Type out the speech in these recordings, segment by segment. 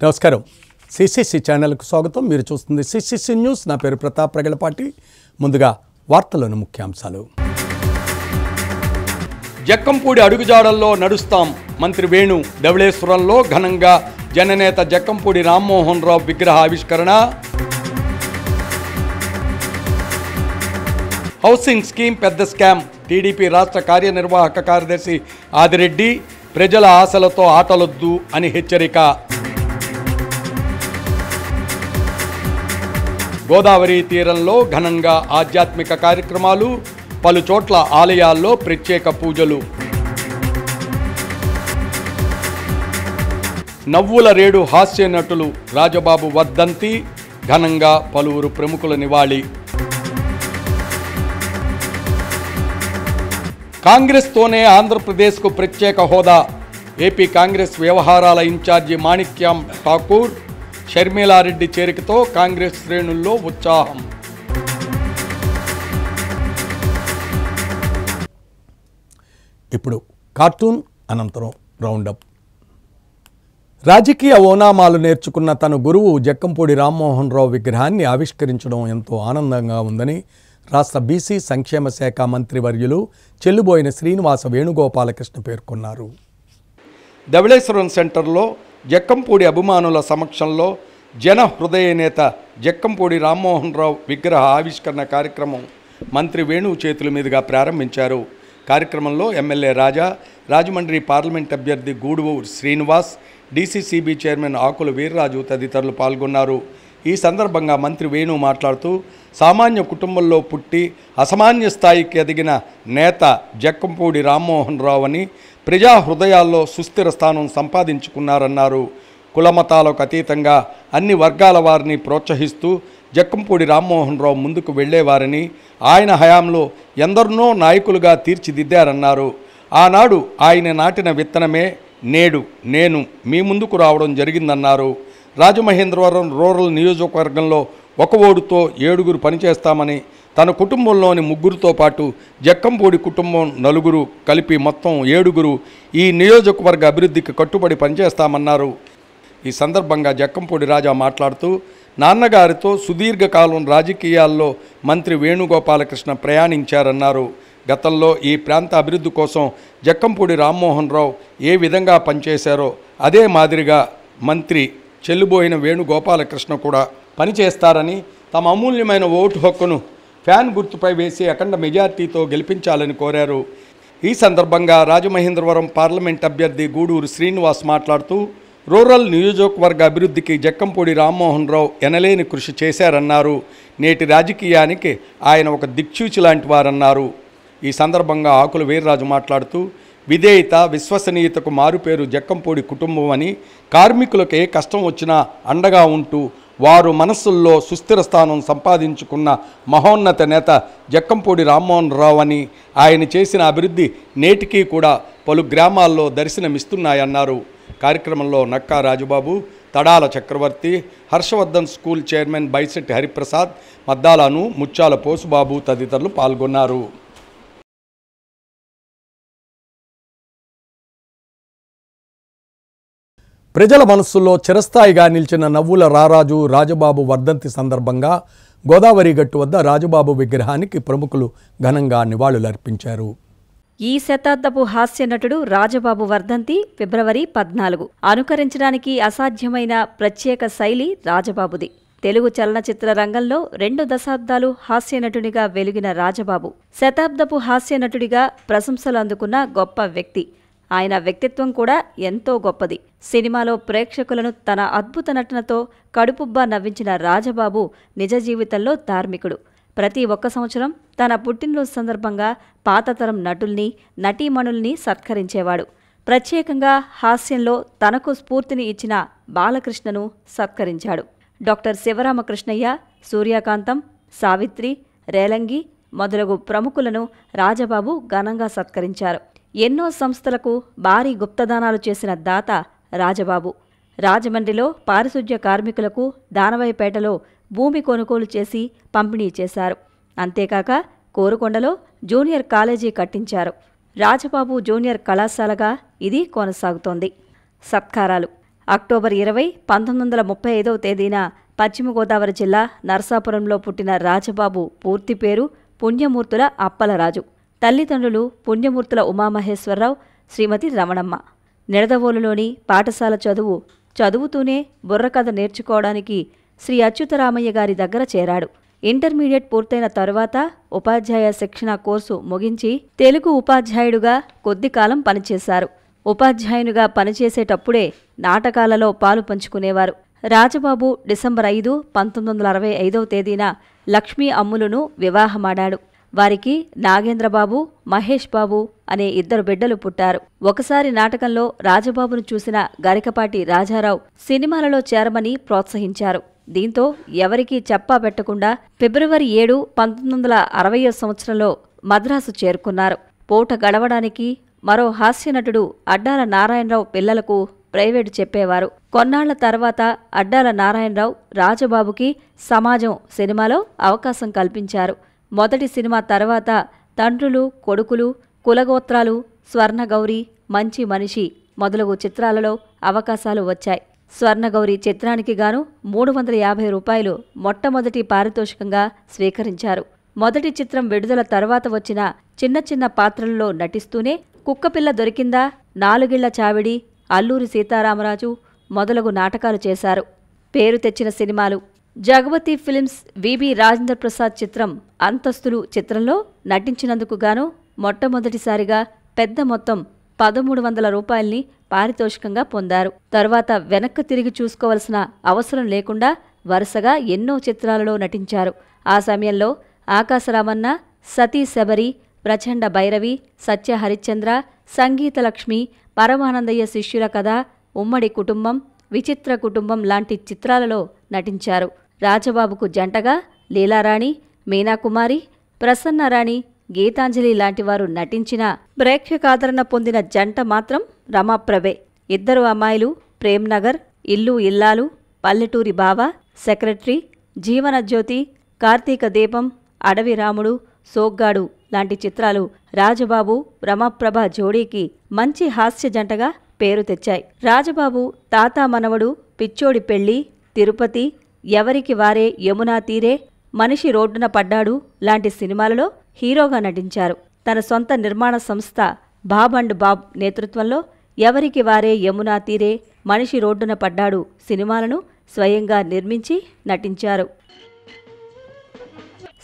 నమస్కారం. సిసిసి ఛానల్కు స్వాగతం. మీరు చూస్తుంది సిసిసి న్యూస్. నా పేరు ప్రతాప్ ప్రగలపాటి. ముందుగా వార్తలోని ముఖ్యాంశాలు. జక్కంపూడి అడుగుజాడల్లో నడుస్తాం. మంత్రి వేణు ధవళేశ్వరంలో ఘనంగా జననేత జక్కంపూడి రామ్మోహన్ రావు విగ్రహ ఆవిష్కరణ. హౌసింగ్ స్కీమ్ పెద్ద స్కామ్. టీడీపీ రాష్ట్ర కార్యనిర్వాహక కార్యదర్శి ఆదిరెడ్డి ప్రజల ఆశలతో ఆటలొద్దు అని హెచ్చరిక. గోదావరి తీరంలో ఘనంగా ఆధ్యాత్మిక కార్యక్రమాలు. పలు చోట్ల ఆలయాల్లో ప్రత్యేక పూజలు. నవ్వుల రేడు హాస్య నటులు రాజబాబు వర్ధంతి. ఘనంగా పలువురు ప్రముఖుల నివాళి. కాంగ్రెస్తోనే ఆంధ్రప్రదేశ్కు ప్రత్యేక హోదా. ఏపీ కాంగ్రెస్ వ్యవహారాల ఇన్ఛార్జి మాణిక్యం ఠాకూర్, షర్మిలారెడ్డి చేరికతో కాంగ్రెస్ శ్రేణుల్లో ఉత్సాహం. ఇప్పుడు కార్టూన్ అనంతరం రౌండప్. రాజకీయ ఓనామాలు నేర్చుకున్న తన గురువు జక్కంపూడి రామ్మోహన్ రావు విగ్రహాన్ని ఆవిష్కరించడం ఎంతో ఆనందంగా ఉందని రాష్ట్ర బీసీ సంక్షేమ శాఖ మంత్రివర్యులు చెల్లుబోయిన శ్రీనివాస వేణుగోపాలకృష్ణ పేర్కొన్నారు. ధవళేశ్వరం సెంటర్లో జక్కంపూడి అభిమానుల సమక్షంలో జన హృదయ నేత జక్కంపూడి రామ్మోహన్ రావు విగ్రహ ఆవిష్కరణ కార్యక్రమం మంత్రి వేణు చేతుల మీదుగా ప్రారంభించారు. కార్యక్రమంలో ఎమ్మెల్యే రాజా, రాజమండ్రి పార్లమెంట్ అభ్యర్థి గూడూరు శ్రీనివాస్, డీసీసీబీ చైర్మన్ ఆకుల వీర్రాజు తదితరులు పాల్గొన్నారు. ఈ సందర్భంగా మంత్రి వేణు మాట్లాడుతూ సామాన్య కుటుంబంలో పుట్టి అసామాన్య స్థాయికి ఎదిగిన నేత జక్కంపూడి రామ్మోహన్ రావు అని ప్రజా హృదయాల్లో సుస్థిర స్థానం సంపాదించుకున్నారన్నారు. కులమతాలకు అతీతంగా అన్ని వర్గాల వారిని ప్రోత్సహిస్తూ జక్కంపూడి రామ్మోహన్ రావు ముందుకు వెళ్లేవారని, ఆయన హయాంలో ఎందరినో నాయకులుగా తీర్చిదిద్దారన్నారు. ఆనాడు ఆయన నాటిన విత్తనమే నేడు నేను మీ ముందుకు రావడం జరిగిందన్నారు. రాజమహేంద్రవరం రూరల్ నియోజకవర్గంలో ఒక ఓటుతో 7 పనిచేస్తామని, తన కుటుంబంలోని 3తో పాటు జక్కంపూడి కుటుంబం 4 కలిపి మొత్తం 7 ఈ నియోజకవర్గ అభివృద్ధికి కట్టుబడి పనిచేస్తామన్నారు. ఈ సందర్భంగా జక్కంపూడి రాజా మాట్లాడుతూ నాన్నగారితో సుదీర్ఘకాలం రాజకీయాల్లో మంత్రి వేణుగోపాలకృష్ణ ప్రయాణించారన్నారు. గతంలో ఈ ప్రాంత అభివృద్ధి కోసం జక్కంపూడి రామ్మోహన్ రావు ఏ విధంగా పనిచేశారో అదే మాదిరిగా మంత్రి చెల్లుబోయిన వేణుగోపాలకృష్ణ కూడా పనిచేస్తారని, తమ అమూల్యమైన ఓటు హక్కును ఫ్యాన్ గుర్తుపై వేసి అఖండ మెజార్టీతో గెలిపించాలని కోరారు. ఈ సందర్భంగా రాజమహేంద్రవరం పార్లమెంట్ అభ్యర్థి గూడూరు శ్రీనివాస్ మాట్లాడుతూ రూరల్ నియోజకవర్గ అభివృద్ధికి జక్కంపూడి రామ్మోహన్ రావు ఎనలేని కృషి చేశారన్నారు. నేటి రాజకీయానికి ఆయన ఒక దిక్సూచి లాంటి వారన్నారు. ఈ సందర్భంగా ఆకుల వీర్రాజు మాట్లాడుతూ విధేయత, విశ్వసనీయతకు మారుపేరు జక్కంపూడి కుటుంబం అని, కార్మికులకు ఏ కష్టం వచ్చినా అండగా ఉంటూ వారు మనస్సుల్లో సుస్థిర స్థానం సంపాదించుకున్న మహోన్నత నేత జక్కంపూడి రామ్మోహన్ రావు అని, ఆయన చేసిన అభివృద్ధి నేటికీ కూడా పలు గ్రామాల్లో దర్శనమిస్తున్నాయన్నారు. కార్యక్రమంలో నక్కా రాజుబాబు, తడాల చక్రవర్తి, హర్షవర్ధన్ స్కూల్ చైర్మన్ బైసెట్టి హరిప్రసాద్, మద్దాలను, ముచ్చాల పోసుబాబు తదితరులు పాల్గొన్నారు. ప్రజల మనస్సుల్లో చిరస్థాయిగా నిలిచిన నవ్వుల రారాజు రాజబాబు వర్ధంతి సందర్భంగా గోదావరి గట్టు వద్ద రాజబాబు విగ్రహానికి ప్రముఖులు ఘనంగా నివాళులర్పించారు. ఈ శతాబ్దపు హాస్య నటుడు రాజబాబు వర్ధంతి ఫిబ్రవరి 14. అనుకరించడానికి అసాధ్యమైన ప్రత్యేక శైలి రాజబాబుది. తెలుగు చలనచిత్ర రంగంలో 2 దశాబ్దాలు హాస్యనటునిగా వెలిగిన రాజబాబు శతాబ్దపు హాస్యనటుడిగా ప్రశంసలు అందుకున్న గొప్ప వ్యక్తి. ఆయన వ్యక్తిత్వం కూడా ఎంతో గొప్పది. సినిమాలో ప్రేక్షకులను తన అద్భుత నటనతో కడుపుబ్బా నవ్వించిన రాజబాబు నిజ జీవితంలో ధార్మికుడు. ప్రతి ఒక్క సంవత్సరం తన పుట్టినరోజు సందర్భంగా పాతతరం నటుల్ని, నటీమణుల్ని సత్కరించేవాడు. ప్రత్యేకంగా హాస్యంలో తనకు స్ఫూర్తిని ఇచ్చిన బాలకృష్ణను సత్కరించాడు. డాక్టర్ శివరామకృష్ణయ్య, సూర్యకాంతం, సావిత్రి, రేలంగి మొదలగు ప్రముఖులను రాజబాబు ఘనంగా సత్కరించారు. ఎన్నో సంస్థలకు భారీ గుప్తదానాలు చేసిన దాత రాజబాబు. రాజమండ్రిలో పారిశుధ్య కార్మికులకు దానవైపేటలో భూమి కొనుగోలు చేసి పంపిణీ చేశారు. అంతేకాక కోరుకొండలో జూనియర్ కాలేజీ కట్టించారు. రాజబాబు జూనియర్ కళాశాలగా ఇది కొనసాగుతోంది. సత్కారాలు. అక్టోబర్ 20, 1935 తేదీన పశ్చిమ గోదావరి జిల్లా నరసాపురంలో పుట్టిన రాజబాబు పూర్తి పేరు పుణ్యమూర్తుల అప్పలరాజు. తల్లిదండ్రులు పుణ్యమూర్తుల ఉమామహేశ్వరరావు, శ్రీమతి రమణమ్మ. నిడదవోలులోని పాఠశాల చదువుతూనే బుర్రకథ నేర్చుకోవడానికి శ్రీ అచ్యుతరామయ్య గారి దగ్గర చేరాడు. ఇంటర్మీడియట్ పూర్తయిన తరువాత ఉపాధ్యాయ శిక్షణ కోర్సు ముగించి తెలుగు ఉపాధ్యాయుడుగా కొద్ది కాలం పనిచేశారు. ఉపాధ్యాయునిగా పనిచేసేటప్పుడే నాటకాలలో పాలు పంచుకునేవారు. రాజబాబు డిసెంబర్ 5, 1965 తేదీన లక్ష్మీ అమ్ములును వివాహమాడాడు. వారికి నాగేంద్రబాబు, మహేష్ బాబు అనే 2 బిడ్డలు పుట్టారు. ఒకసారి నాటకంలో రాజబాబును చూసిన గరికపాటి రాజారావు సినిమాలలో చేరమని ప్రోత్సహించారు. దీంతో ఎవరికీ చెప్పా పెట్టకుండా ఫిబ్రవరి 7, 1960 సంవత్సరంలో మద్రాసు చేరుకున్నారు. పూట గడవడానికి మరో హాస్యనటుడు అడ్డాల నారాయణరావు పిల్లలకు ప్రైవేటు చెప్పేవారు. కొన్నాళ్ల తర్వాత అడ్డాల నారాయణరావు రాజబాబుకి సమాజం సినిమాలో అవకాశం కల్పించారు. మొదటి సినిమా తర్వాత తండ్రులు, కొడుకులు, కులగోత్రాలు, స్వర్ణగౌరి, మంచి మనిషి మొదలగు చిత్రాలలో అవకాశాలు వచ్చాయి. స్వర్ణగౌరి చిత్రానికి గాను 350 రూపాయలు మొట్టమొదటి పారితోషికంగా స్వీకరించారు. మొదటి చిత్రం విడుదల తర్వాత వచ్చిన చిన్న చిన్న పాత్రలలో నటిస్తూనే కుక్కపిల్ల దొరికిందా, 4 ఏళ్ల చావిడి, అల్లూరి సీతారామరాజు మొదలగు నాటకాలు చేశారు. పేరు తెచ్చిన సినిమాలు: జగవతి ఫిలిమ్స్ విబి రాజేంద్ర ప్రసాద్ చిత్రం అంతస్తులు చిత్రంలో నటించినందుకు గాను మొట్టమొదటిసారిగా పెద్ద మొత్తం 1300 రూపాయల్ని పారితోషికంగా పొందారు. తరువాత వెనక్కు తిరిగి చూసుకోవలసిన అవసరం లేకుండా వరుసగా ఎన్నో చిత్రాలలో నటించారు. ఆ సమయంలో ఆకాశరామన్న, సతీ శబరి, ప్రచండ భైరవి, సత్య హరిశ్చంద్ర, సంగీతలక్ష్మి, పరమానందయ్య శిష్యుల కథ, ఉమ్మడి కుటుంబం, విచిత్ర కుటుంబం లాంటి చిత్రాలలో నటించారు. రాజబాబుకు జంటగా లీలారాణి, మీనాకుమారి, ప్రసన్నరాణి, గీతాంజలి లాంటివారు నటించిన ప్రేక్షకాదరణ పొందిన జంట మాత్రం రమాప్రభే. 2 అమ్మాయిలు, ప్రేమ్నగర్, ఇల్లు ఇల్లాలు, పల్లెటూరి బావ, సెక్రటరీ, జీవనజ్యోతి, కార్తీక దీపం, అడవి రాముడు, సోగ్గాడు లాంటి చిత్రాలు రాజబాబు, రమాప్రభ జోడీకి మంచి హాస్య జంటగా పేరు తెచ్చాయి. రాజబాబు తాతా మనవడు, పిచ్చోడి పెళ్లి, తిరుపతి, ఎవరికి వారే యమునా తీరే, మనిషి రోడ్డున పడ్డాడు లాంటి సినిమాలలో హీరోగా నటించారు. తన సొంత నిర్మాణ సంస్థ బాబ్ అండ్ బాబ్ నేతృత్వంలో ఎవరికి వారే యమునా తీరే, మనిషి రోడ్డున పడ్డాడు సినిమాలను స్వయంగా నిర్మించి నటించారు.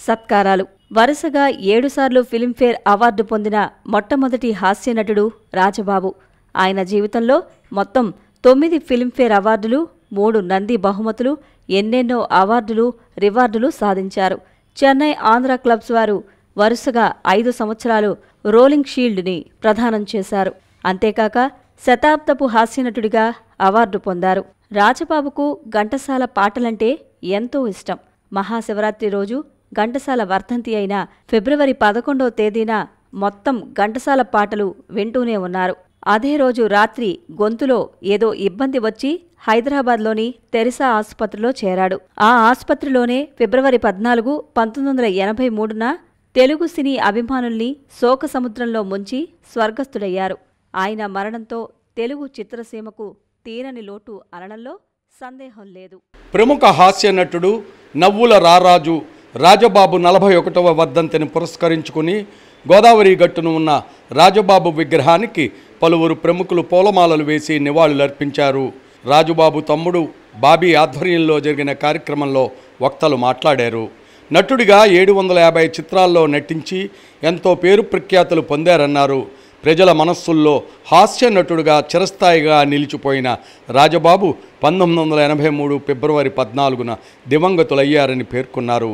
సత్కారాలు: వరుసగా 7 సార్లు ఫిల్మ్ఫేర్ అవార్డు పొందిన మొట్టమొదటి హాస్యనటుడు రాజబాబు. ఆయన జీవితంలో మొత్తం 9 ఫిల్మ్ఫేర్ అవార్డులు, 3 నంది బహుమతులు, ఎన్నెన్నో అవార్డులు, రివార్డులు సాధించారు. చెన్నై ఆంధ్ర క్లబ్స్ వారు వరుసగా 5 సంవత్సరాలు రోలింగ్ షీల్డ్ని ప్రదానం చేశారు. అంతేకాక శతాబ్దపు హాస్యనటుడిగా అవార్డు పొందారు. రాజబాబుకు ఘంటసాల పాటలంటే ఎంతో ఇష్టం. మహాశివరాత్రి రోజు ఘంటసాల వర్ధంతి అయిన ఫిబ్రవరి 11వ తేదీన మొత్తం ఘంటసాల పాటలు వింటూనే ఉన్నారు. అదే రోజు రాత్రి గొంతులో ఏదో ఇబ్బంది వచ్చి హైదరాబాద్లోని తెరిసా ఆసుపత్రిలో చేరాడు. ఆ ఆసుపత్రిలోనే ఫిబ్రవరి 14, 1983న తెలుగు సినీ అభిమానుల్ని శోక సముద్రంలో ముంచి స్వర్గస్థుడయ్యారు. ఆయన మరణంతో తెలుగు చిత్రసీమకు తీరని లోటు అనడంలో సందేహం లేదు. ప్రముఖ హాస్య నటుడు నవ్వుల రారాజు రాజబాబు 41వ వర్ధంతిని పురస్కరించుకుని గోదావరి గట్టును ఉన్న రాజబాబు విగ్రహానికి పలువురు ప్రముఖులు పూలమాలలు వేసి నివాళులర్పించారు. రాజుబాబు తమ్ముడు బాబీ ఆధ్వర్యంలో జరిగిన కార్యక్రమంలో వక్తలు మాట్లాడారు. నటుడిగా 750 చిత్రాల్లో నటించి ఎంతో పేరు ప్రఖ్యాతులు పొందారన్నారు. ప్రజల మనస్సుల్లో హాస్య నటుడుగా చిరస్థాయిగా నిలిచిపోయిన రాజబాబు 1983 ఫిబ్రవరి 14న దివంగతులయ్యారని పేర్కొన్నారు.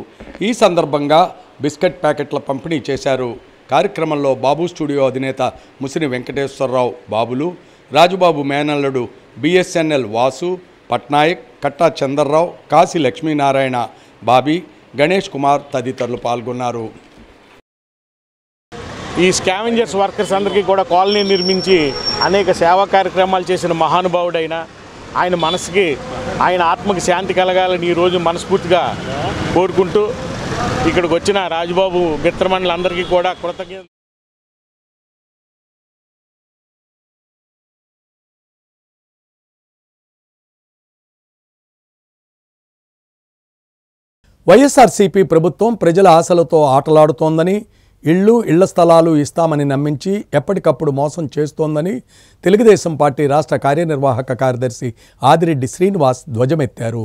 ఈ సందర్భంగా బిస్కెట్ ప్యాకెట్ల పంపిణీ చేశారు. కార్యక్రమంలో బాబు స్టూడియో అధినేత ముసిని వెంకటేశ్వరరావు బాబులు, రాజుబాబు మేనల్లుడు బిఎస్ఎన్ఎల్ వాసు, పట్నాయక్, కట్టా చందర్రావు, కాశీ లక్ష్మీనారాయణ, బాబీ, గణేష్ కుమార్ తదితరులు పాల్గొన్నారు. ఈ స్కావెంజర్స్ వర్కర్స్ అందరికీ కూడా కాలనీ నిర్మించి అనేక సేవా కార్యక్రమాలు చేసిన మహానుభావుడైన ఆయన మనసుకి, ఆయన ఆత్మకి శాంతి కలగాలని ఈరోజు మనస్ఫూర్తిగా కోరుకుంటూ ఇక్కడికి వచ్చిన రాజుబాబు మిత్రమండలందరికీ కూడా కృతజ్ఞతలు. వైఎస్ఆర్సీపీ ప్రభుత్వం ప్రజల ఆశలతో ఆటలాడుతోందని, ఇళ్ల స్థలాలు ఇస్తామని నమ్మించి ఎప్పటికప్పుడు మోసం చేస్తోందని తెలుగుదేశం పార్టీ రాష్ట్ర కార్యనిర్వాహక కార్యదర్శి ఆదిరెడ్డి శ్రీనివాస్ ధ్వజమెత్తారు.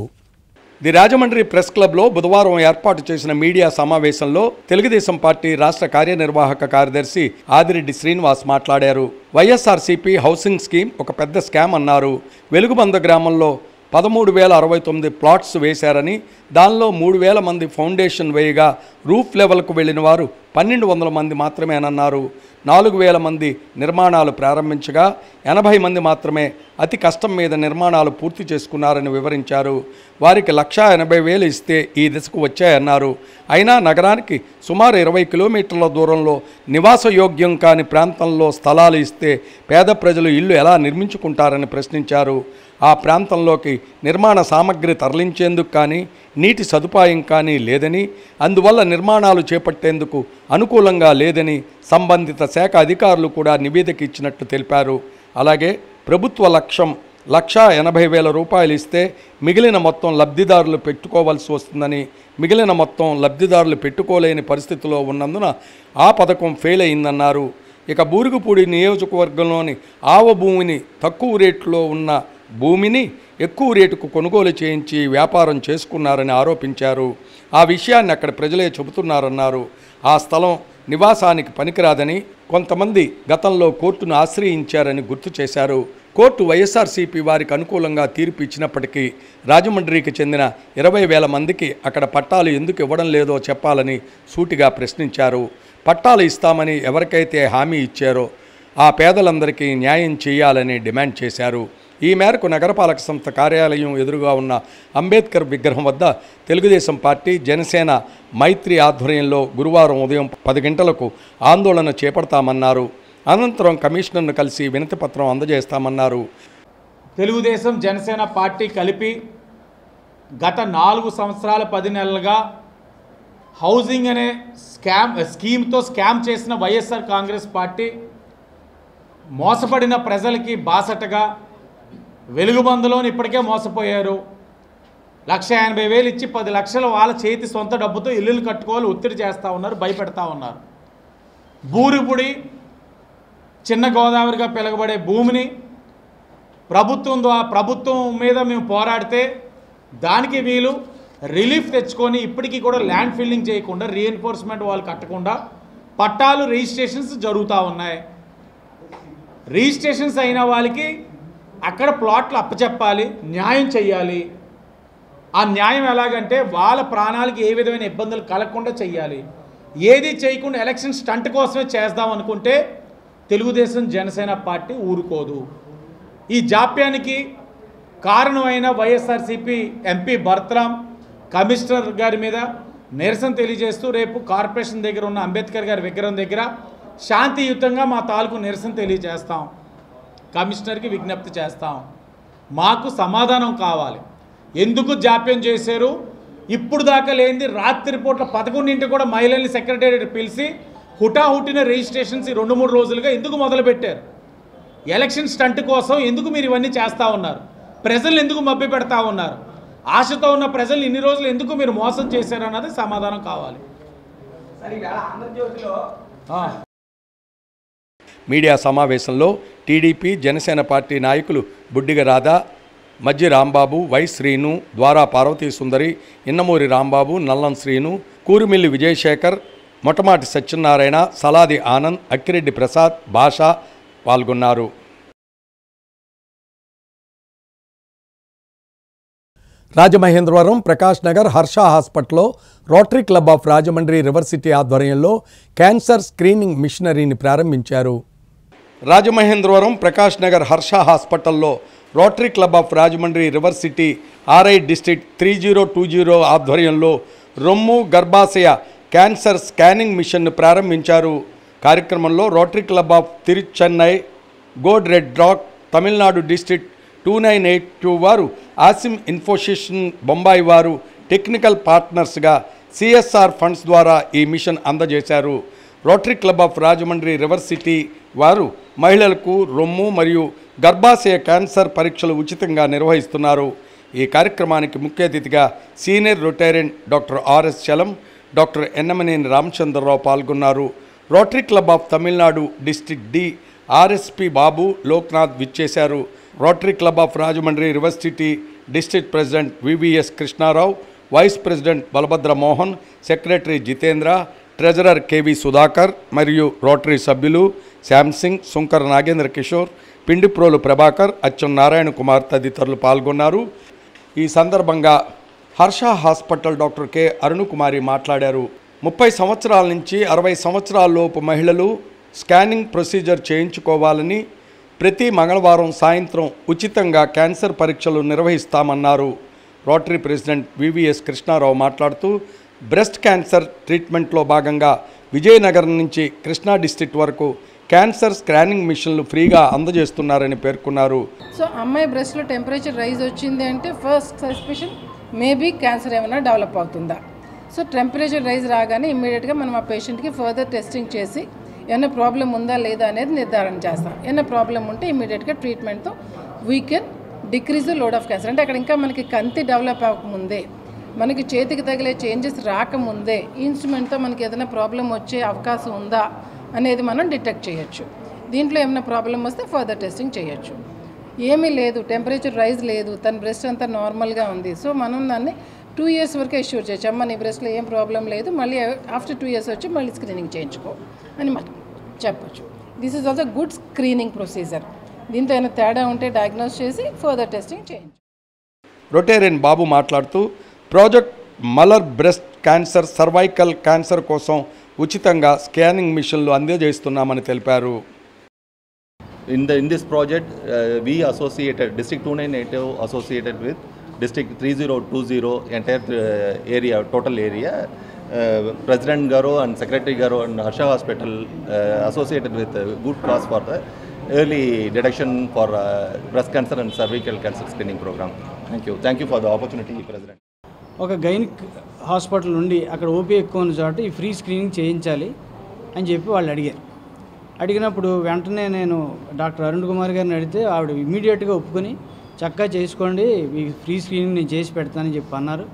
ది రాజమండ్రి ప్రెస్ క్లబ్లో బుధవారం ఏర్పాటు చేసిన మీడియా సమావేశంలో తెలుగుదేశం పార్టీ రాష్ట్ర కార్యనిర్వాహక కార్యదర్శి ఆదిరెడ్డి శ్రీనివాస్ మాట్లాడారు. వైఎస్ఆర్సీపీ హౌసింగ్ స్కీమ్ ఒక పెద్ద స్కామ్ అన్నారు. వెలుగుబంద గ్రామంలో 13,069 ప్లాట్స్ వేశారని, దానిలో 3,000 మంది ఫౌండేషన్ వేయగా రూఫ్ లెవెల్కు వెళ్లిన వారు 1,200 మంది మాత్రమేనన్నారు. 4,000 మంది నిర్మాణాలు ప్రారంభించగా 80 మంది మాత్రమే అతి కష్టం మీద నిర్మాణాలు పూర్తి చేసుకున్నారని వివరించారు. వారికి 1,80,000 ఇస్తే ఈ దిశకు వచ్చాయన్నారు. అయినా నగరానికి సుమారు 20 కిలోమీటర్ల దూరంలో నివాసయోగ్యం కాని ప్రాంతంలో స్థలాలు ఇస్తే పేద ప్రజలు ఇల్లు ఎలా నిర్మించుకుంటారని ప్రశ్నించారు. ఆ ప్రాంతంలోకి నిర్మాణ సామగ్రి తరలించేందుకు కానీ నీటి సదుపాయం కానీ లేదని, అందువల్ల నిర్మాణాలు చేపట్టేందుకు అనుకూలంగా లేదని సంబంధిత శాఖ అధికారులు కూడా నివేదిక ఇచ్చినట్లు తెలిపారు. అలాగే ప్రభుత్వ లక్ష్యం 1,80,000 రూపాయలు ఇస్తే మిగిలిన మొత్తం లబ్ధిదారులు పెట్టుకోవాల్సి వస్తుందని, మిగిలిన మొత్తం లబ్ధిదారులు పెట్టుకోలేని పరిస్థితిలో ఉన్నందున ఆ పథకం ఫెయిల్ అయిందన్నారు. ఇక బూరుగుపూడి నియోజకవర్గంలోని ఆవ భూమిని తక్కువ రేట్లో ఉన్న భూమిని ఎక్కువ రేటుకు కొనుగోలు చేయించి వ్యాపారం చేసుకున్నారని ఆరోపించారు. ఆ విషయాన్ని అక్కడ ప్రజలే చెబుతున్నారన్నారు. ఆ స్థలం నివాసానికి పనికిరాదని కొంతమంది గతంలో కోర్టును ఆశ్రయించారని గుర్తు చేశారు. కోర్టు వైఎస్ఆర్సీపీ వారికి అనుకూలంగా తీర్పు ఇచ్చినప్పటికీ రాజమండ్రికి చెందిన 20,000 మందికి అక్కడ పట్టాలు ఎందుకు ఇవ్వడం లేదో చెప్పాలని సూటిగా ప్రశ్నించారు. పట్టాలు ఇస్తామని ఎవరికైతే హామీ ఇచ్చారో ఆ పేదలందరికీ న్యాయం చేయాలని డిమాండ్ చేశారు. ఈ మేరకు నగరపాలక సంస్థ కార్యాలయం ఎదురుగా ఉన్న అంబేద్కర్ విగ్రహం వద్ద తెలుగుదేశం పార్టీ, జనసేన మైత్రి ఆధ్వర్యంలో గురువారం ఉదయం 10 గంటలకు ఆందోళన చేపడతామన్నారు. అనంతరం కమిషనర్ను కలిసి వినతిపత్రం అందజేస్తామన్నారు. తెలుగుదేశం జనసేన పార్టీ కలిపి గత 4 సంవత్సరాల 10 నెలలుగా హౌసింగ్ అనే స్కీమ్తో స్కామ్ చేసిన వైఎస్ఆర్ కాంగ్రెస్ పార్టీ మోసపడిన ప్రజలకి బాసటగా వెలుగుబందులోని ఇప్పటికే మోసపోయారు. 1,80,000 ఇచ్చి 10 లక్షలు వాళ్ళ చేతి సొంత డబ్బుతో ఇల్లులు కట్టుకోవాలి ఒత్తిడి చేస్తూ ఉన్నారు, భయపెడతా ఉన్నారు. బూరుగుపూడి చిన్న గోదావరిగా పిలవబడే భూమిని ప్రభుత్వం మీద మేము పోరాడితే దానికి వీళ్ళు రిలీఫ్ తెచ్చుకొని ఇప్పటికీ కూడా ల్యాండ్ ఫిల్లింగ్ చేయకుండా, రీఎన్ఫోర్స్మెంట్ వాళ్ళు కట్టకుండా పట్టాలు రిజిస్ట్రేషన్స్ జరుగుతూ ఉన్నాయి. రిజిస్ట్రేషన్స్ అయిన వాళ్ళకి అక్కడ ప్లాట్లు అప్పచెప్పాలి, న్యాయం చేయాలి. ఆ న్యాయం ఎలాగంటే వాళ్ళ ప్రాణాలకి ఏ విధమైన ఇబ్బందులు కలగకుండా చెయ్యాలి. ఏది చేయకుండా ఎలక్షన్ స్టంట్ కోసమే చేద్దాం అనుకుంటే తెలుగుదేశం జనసేన పార్టీ ఊరుకోదు. ఈ జాప్యానికి కారణమైన వైఎస్ఆర్సీపీ ఎంపీ భరత్రామ్ కమిషనర్ గారి మీద నిరసన తెలియజేస్తూ రేపు కార్పొరేషన్ దగ్గర ఉన్న అంబేద్కర్ గారి విగ్రహం దగ్గర శాంతియుతంగా మా తాలూకు నిరసన తెలియజేస్తాం. కమిషనర్కి విజ్ఞప్తి చేస్తాం. మాకు సమాధానం కావాలి. ఎందుకు జాప్యం చేశారు? ఇప్పుడు దాకా లేనిది రాత్రిపూట్ల 11 కూడా మహిళల్ని సెక్రటేరియట్ పిలిచి హుటాహుటిన రిజిస్ట్రేషన్స్ 2-3 రోజులుగా ఎందుకు మొదలుపెట్టారు? ఎలక్షన్ స్టంట్ కోసం ఎందుకు మీరు ఇవన్నీ చేస్తూ ఉన్నారు? ప్రజలు ఎందుకు మభ్య పెడతా ఉన్నారు? ఆశతో ఉన్న ప్రజలు ఇన్ని రోజులు ఎందుకు మీరు మోసం చేశారు అన్నది సమాధానం కావాలి. మీడియా సమావేశంలో టీడీపీ, జనసేన పార్టీ నాయకులు బుడ్డిగ రాధా, మజ్జి రాంబాబు, వై శ్రీను, ద్వారా పార్వతీ సుందరి, ఇన్నమూరి రాంబాబు, నల్లం శ్రీను, కూరుమిల్లి విజయశేఖర్, మొట్టమాటి సత్యనారాయణ, సలాది ఆనంద్, అక్కిరెడ్డి ప్రసాద్, భాష పాల్గొన్నారు. రాజమహేంద్రవరం, ప్రకాష్ నగర్, హర్ష హాస్పిటల్లో rotary club of Rajahmundry river city ఆధ్వర్యంలో క్యాన్సర్ స్క్రీనింగ్ మిషనరీని ప్రారంభించారు. రాజమహేంద్రవరం, ప్రకాష్ నగర్, హర్ష హాస్పిటల్లో rotary club of Rajahmundry river city RI district 3020 ఆధ్వర్యంలో రొమ్ము గర్భాశయ క్యాన్సర్ స్కానింగ్ మిషన్ను ప్రారంభించారు. కార్యక్రమంలో రోటరీ క్లబ్ ఆఫ్ తిరుచెన్నై, గోడ్ రెడ్ రాక్, తమిళనాడు డిస్ట్రిక్ట్ 2982 వారు, ఆసిమ్ ఇన్ఫోసిషన్ బొంబాయి వారు టెక్నికల్ పార్ట్నర్స్గా సిఎస్ఆర్ ఫండ్స్ ద్వారా ఈ మిషన్ అందజేశారు. Rotary club of Rajahmundry river city వారు మహిళలకు రొమ్ము మరియు గర్భాశయ క్యాన్సర్ పరీక్షలు ఉచితంగా నిర్వహిస్తున్నారు. ఈ కార్యక్రమానికి ముఖ్య అతిథిగా senior rotarian doctor RS Chalam, doctor Yennamaneni Ramachandra Rao పాల్గొన్నారు. Rotary club of Tamil Nadu district D RSP Babu, Loknath విచ్చేశారు. Rotary club of Rajahmundry university district president VVS Krishna Rao, vice president Balabhadra Mohan, secretary Jitendra, treasurer KV Sudhakar మరియు రోటరీ సభ్యులు శ్యామ్సింగ్, సుంకర నాగేంద్ర కిషోర్, పిండిప్రోలు ప్రభాకర్, అచ్చం నారాయణ కుమార్ తదితరులు పాల్గొన్నారు. ఈ సందర్భంగా Harsha hospital doctor K Arunakumari మాట్లాడారు. 30 సంవత్సరాల నుంచి 60 సంవత్సరాలలోపు మహిళలు స్కానింగ్ ప్రొసీజర్ చేయించుకోవాలని, ప్రతి మంగళవారం సాయంత్రం ఉచితంగా క్యాన్సర్ పరీక్షలు నిర్వహిస్తామన్నారు. రోటరీ ప్రెసిడెంట్ వివిఎస్ కృష్ణారావు మాట్లాడుతూ బ్రెస్ట్ క్యాన్సర్ ట్రీట్మెంట్లో భాగంగా విజయనగరం నుంచి కృష్ణా డిస్ట్రిక్ట్ వరకు క్యాన్సర్ స్కానింగ్ మిషన్లు ఫ్రీగా అందజేస్తున్నారని పేర్కొన్నారు. సో అమ్మాయి బ్రెస్ట్లో టెంపరేచర్ రైజ్ వచ్చింది అంటే ఫస్ట్ సస్పెషన్ మేబీ క్యాన్సర్ ఏమైనా డెవలప్ అవుతుందా. సో టెంపరేచర్ రైజ్ రాగానే ఇమ్మీడియట్గా మనం ఆ పేషెంట్కి ఫర్దర్ టెస్టింగ్ చేసి ఏమైనా ప్రాబ్లం ఉందా లేదా అనేది నిర్ధారణ చేస్తాం. ఏమైనా ప్రాబ్లం ఉంటే ఇమ్మీడియట్గా ట్రీట్మెంట్తో we can decrease the load of cancer. అంటే అక్కడ ఇంకా మనకి కంతి డెవలప్ అవ్వకముందే, మనకి చేతికి తగిలే చేంజెస్ రాకముందే ఇన్స్ట్రుమెంట్తో మనకి ఏదైనా ప్రాబ్లం వచ్చే అవకాశం ఉందా అనేది మనం డిటెక్ట్ చేయొచ్చు. దీంట్లో ఏమైనా ప్రాబ్లం వస్తే ఫర్దర్ టెస్టింగ్ చేయొచ్చు. ఏమీ లేదు, టెంపరేచర్ రైజ్ లేదు, తన బ్రెస్ట్ అంతా నార్మల్గా ఉంది, సో మనం దాన్ని 2 years వరకు ఎష్యూర్ చేయొచ్చు. అమ్మ నీ బ్రెస్ట్లో ఏం ప్రాబ్లం లేదు, మళ్ళీ ఆఫ్టర్ 2 years వచ్చి మళ్ళీ స్క్రీనింగ్ చేయించుకో అని మనం చెప్పొచ్చు. This is also good screening procedure. దీంతో ఏమైనా తేడా ఉంటే డయాగ్నోస్ చేసి ఫర్దర్ టెస్టింగ్ చేయించు. రొటేరియన్ బాబు మాట్లాడుతూ project Malar breast cancer, cervical cancer కోసం ఉచితంగా స్కానింగ్ మిషన్లు అందజేస్తున్నామని తెలిపారు. In this project, we associated District 298 associated with District 3020 entire area, total area. President Garo and Secretary Garo and Harsha Hospital associated with good cause for the early detection for breast cancer and cervical cancer screening program. Thank you for the opportunity, President. ఒక gynaec hospital నుండి అక్కడ OP ఎక్కువ ఉన్న చోట ఈ free screening చేయించాలి అని చెప్పి వాళ్ళు అడిగారు. అడిగినప్పుడు వెంటనే నేను డాక్టర్ అరుణ్ కుమార్ గారిని అడిగితే ఆవిడ ఇమీడియట్గా ఒప్పుకొని చక్కగా చేసుకోండి, ఈ ఫ్రీ స్క్రీనింగ్ నేను చేసి పెడతానని చెప్పి అన్నారు.